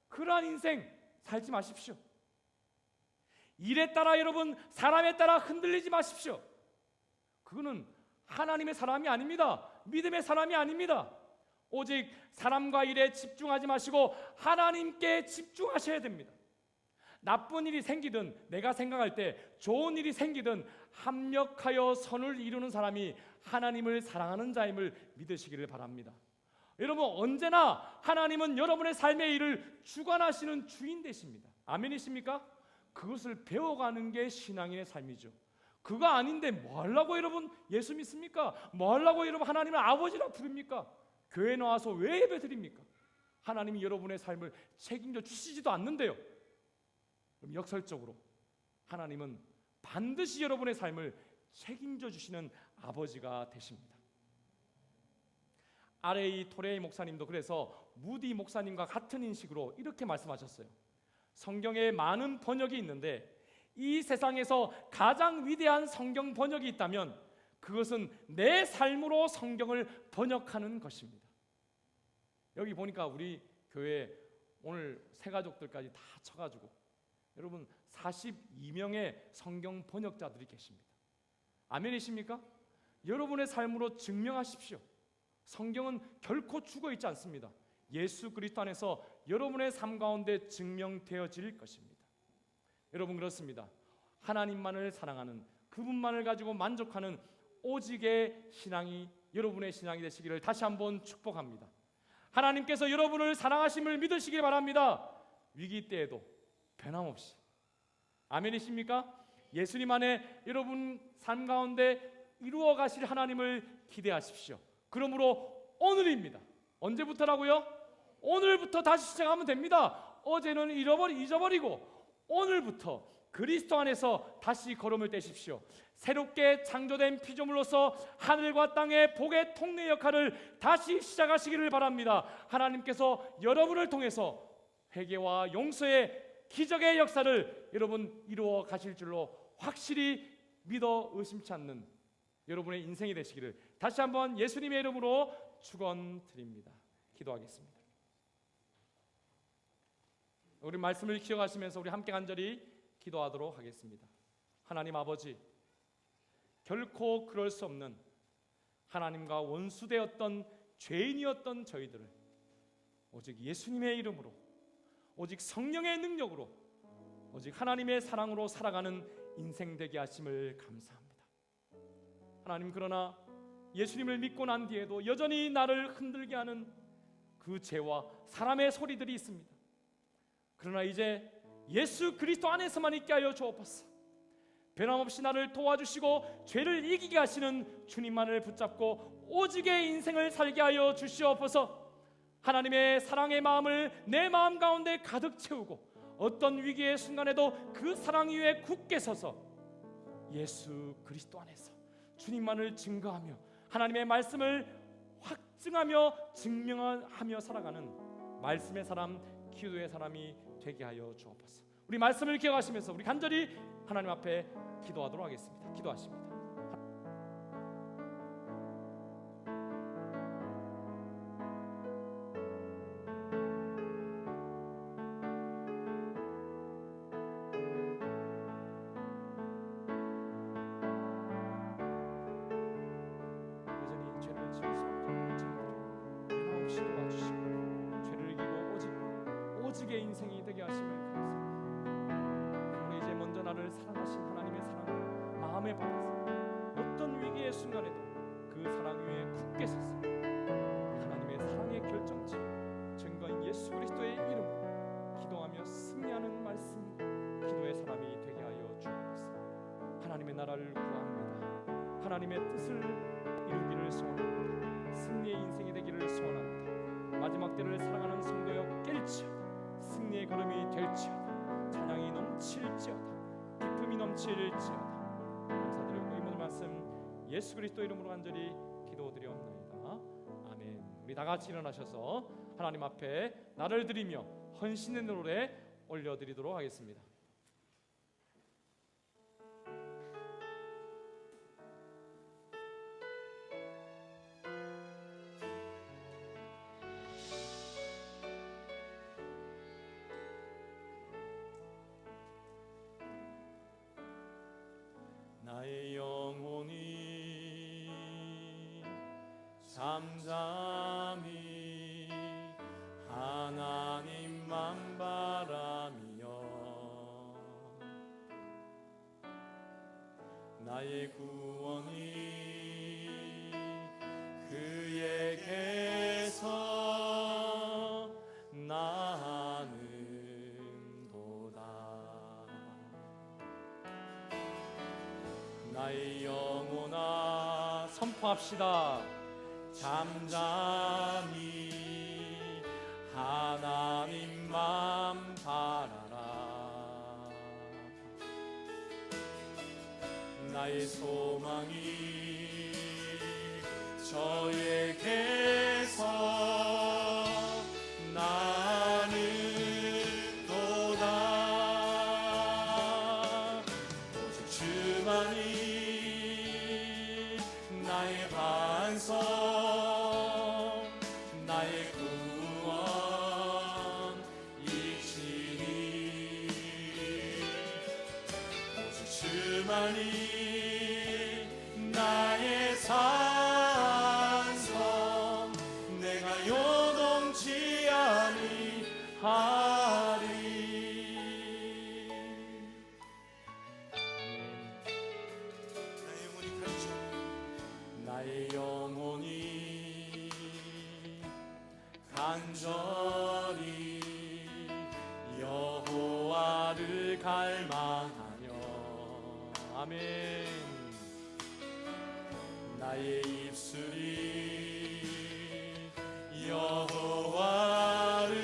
[SPEAKER 3] 그러한 인생 살지 마십시오. 일에 따라 여러분 사람에 따라 흔들리지 마십시오. 그거는 하나님의 사람이 아닙니다. 믿음의 사람이 아닙니다. 오직 사람과 일에 집중하지 마시고 하나님께 집중하셔야 됩니다. 나쁜 일이 생기든 내가 생각할 때 좋은 일이 생기든 합력하여 선을 이루는 사람이 하나님을 사랑하는 자임을 믿으시기를 바랍니다. 여러분 언제나 하나님은 여러분의 삶의 일을 주관하시는 주인 되십니다. 아멘이십니까? 그것을 배워가는 게 신앙인의 삶이죠. 그거 아닌데 뭐 하려고 여러분 예수 믿습니까? 뭐 하려고 여러분 하나님을 아버지라 부릅니까? 교회 나와서 왜 예배 드립니까? 하나님이 여러분의 삶을 책임져 주시지도 않는데요. 그럼 역설적으로 하나님은 반드시 여러분의 삶을 책임져 주시는 아버지가 되십니다. R.A. 토레이 목사님도 그래서 무디 목사님과 같은 인식으로 이렇게 말씀하셨어요. 성경에 많은 번역이 있는데 이 세상에서 가장 위대한 성경 번역이 있다면 그것은 내 삶으로 성경을 번역하는 것입니다. 여기 보니까 우리 교회 오늘 새가족들까지 다 쳐가지고 여러분 42명의 성경 번역자들이 계십니다. 아멘이십니까? 여러분의 삶으로 증명하십시오. 성경은 결코 죽어 있지 않습니다. 예수 그리스도 안에서 여러분의 삶 가운데 증명되어질 것입니다. 여러분 그렇습니다. 하나님만을 사랑하는 그분만을 가지고 만족하는 오직의 신앙이 여러분의 신앙이 되시기를 다시 한번 축복합니다. 하나님께서 여러분을 사랑하심을 믿으시기 바랍니다. 위기 때에도 변함없이. 아멘이십니까? 예수님 안에 여러분 삶 가운데 이루어 가실 하나님을 기대하십시오. 그러므로 오늘입니다. 언제부터라고요? 오늘부터 다시 시작하면 됩니다. 어제는 잊어버리고 오늘부터 그리스도 안에서 다시 걸음을 떼십시오. 새롭게 창조된 피조물로서 하늘과 땅의 복의 통로 역할을 다시 시작하시기를 바랍니다. 하나님께서 여러분을 통해서 회개와 용서의 기적의 역사를 여러분 이루어 가실 줄로 확실히 믿어 의심치 않는 여러분의 인생이 되시기를 다시 한번 예수님의 이름으로 축원드립니다. 기도하겠습니다. 우리 말씀을 기억하시면서 우리 함께 간절히 기도하도록 하겠습니다. 하나님 아버지, 결코 그럴 수 없는 하나님과 원수되었던 죄인이었던 저희들을 오직 예수님의 이름으로, 오직 성령의 능력으로, 오직 하나님의 사랑으로 살아가는 인생 되게 하심을 감사합니다. 하나님, 그러나 예수님을 믿고 난 뒤에도 여전히 나를 흔들게 하는 그 죄와 사람의 소리들이 있습니다. 그러나 이제 예수 그리스도 안에서만 있게 하여 주옵소서. 변함없이 나를 도와주시고 죄를 이기게 하시는 주님만을 붙잡고 오직의 인생을 살게 하여 주시옵소서. 하나님의 사랑의 마음을 내 마음 가운데 가득 채우고 어떤 위기의 순간에도 그 사랑 위에 굳게 서서 예수 그리스도 안에서 주님만을 증거하며 하나님의 말씀을 확증하며 증명하며 살아가는 말씀의 사람, 기도의 사람이 되게 하여 주옵소서. 우리 말씀을 기억하시면서 우리 간절히 하나님 앞에 기도하도록 하겠습니다. 기도하십니다. 여전히 죄를 지을 수 없는 죄인들을 변함없이 도와주시고 죄를 이기고 오직의 인생이 되게 하심을 감사합니다. 우리 이제 먼저 나를 사랑하신 하나님의 사랑을 마음에 받아서 어떤 위기의 순간에도 그 사랑 위에 굳게 서서 하나님의 사랑의 결정체 증거인 예수 그리스도의 이름으로 기도하며 승리하는 말씀, 기도의 사람이 되게 하여 주옵소서. 하나님의 나라를 구합니다. 하나님의 뜻을 이루기를 소원합니다. 승리의 인생이 되기를 소원합니다. 마지막 때를 사랑하는 성도여 깰지어다. 승리의 걸음이 될지어다. 찬양이 넘칠지어다. 기쁨이 넘칠지어다. 감사드리고 이 모든 말씀 예수 그리스도 이름으로 간절히 기도드리옵나이다. 아멘. 우리 다 같이 일어나셔서 하나님 앞에 나를 드리며 헌신의 노래 올려드리도록 하겠습니다. 잠잠히 하나님만 바라며 나의 구원이 그에게서 나는도다. 나의 영혼아 선포합시다. 잠잠히 하나님만 바라라. 나의 소망이 저에게서 나는도다. 오직 주만이 나의 반석, 나의 구원이시니 오직 주만이 나의 산성, 내가 요동치 아니하리. 나의 영혼이 간절히 여호와를 갈망하며 아멘. 나의 입술이 여호와를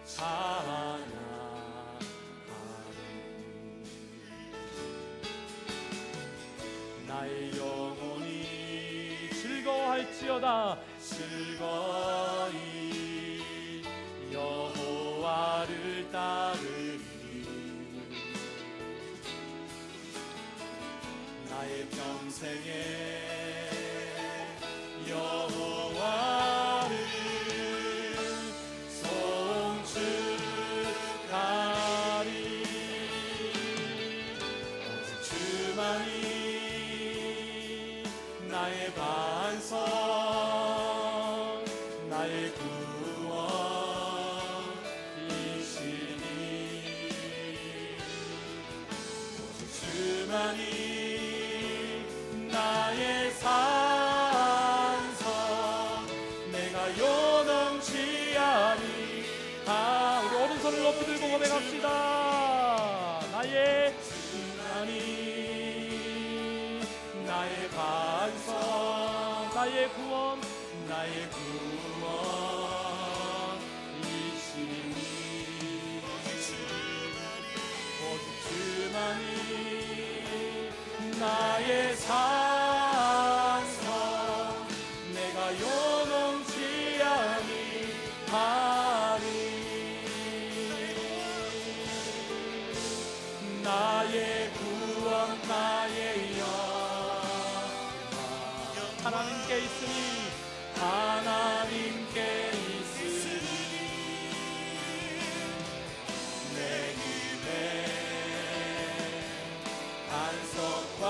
[SPEAKER 3] 찬양하리. 나의 영혼이 즐거워할지어다. 즐거이 여호와를 따르리. 나의 평생에 여호와를 송축하리. 오직 주만이 나의 반석, 나의 구원이시니 오직 주만이 나의 산성, 내가 요동치 아니하리. 우리 오른손을 높이 들고 고백합시다. 나의 주만이 나의 반석, 나의 구원, 나의 구원이시니 오직 주만이 나의 산성, 내가 요동치 아니하리. 나의 구원, 나의 영광 하나님께 있으니, 하나님께 있으니 내 입에 반석과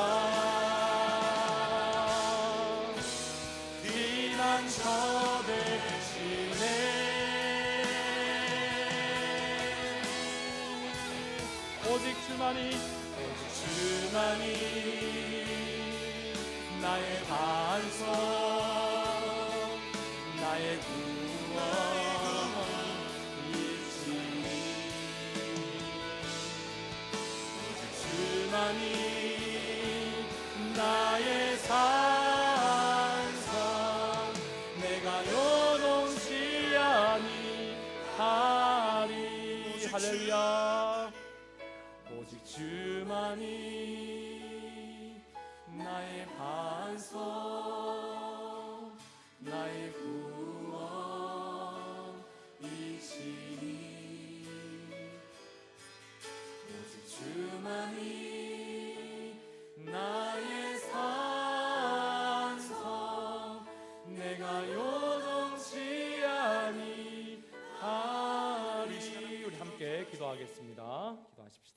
[SPEAKER 3] 피난처 되시네. 오직 주만이 나의 반석, 나의 구원이시니 오직 주만이 나의 산성, 내가 요동치 아니하리. 할렐루야. 오직 주만이 나의 반석, 나의 구원이시니 오직 주만이 나의 산성, 내가 요동치 아니하리. 우리 함께 기도하겠습니다. 기도하십시다.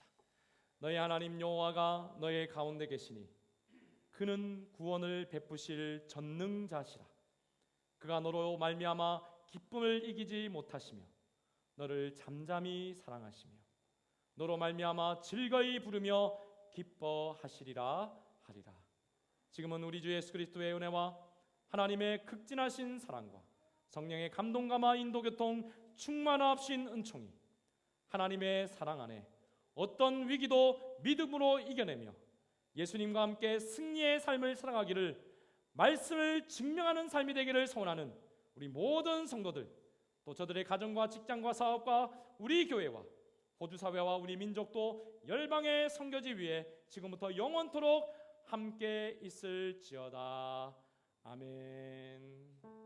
[SPEAKER 3] 너희 하나님 여호와가 너희 가운데 계시니 그는 구원을 베푸실 전능자시라. 그가 너로 말미암아 기쁨을 이기지 못하시며 너를 잠잠히 사랑하시며 너로 말미암아 즐거이 부르며 기뻐하시리라 하리라. 지금은 우리 주 예수 그리스도의 은혜와 하나님의 극진하신 사랑과 성령의 감동감화 인도교통 충만하신 은총이 하나님의 사랑 안에 어떤 위기도 믿음으로 이겨내며 예수님과 함께 승리의 삶을 살아가기를 말씀을 증명하는 삶이 되기를 소원하는 우리 모든 성도들, 또 저들의 가정과 직장과 사업과 우리 교회와 호주사회와 우리 민족도 열방의 선교지 위에 지금부터 영원토록 함께 있을지어다. 아멘.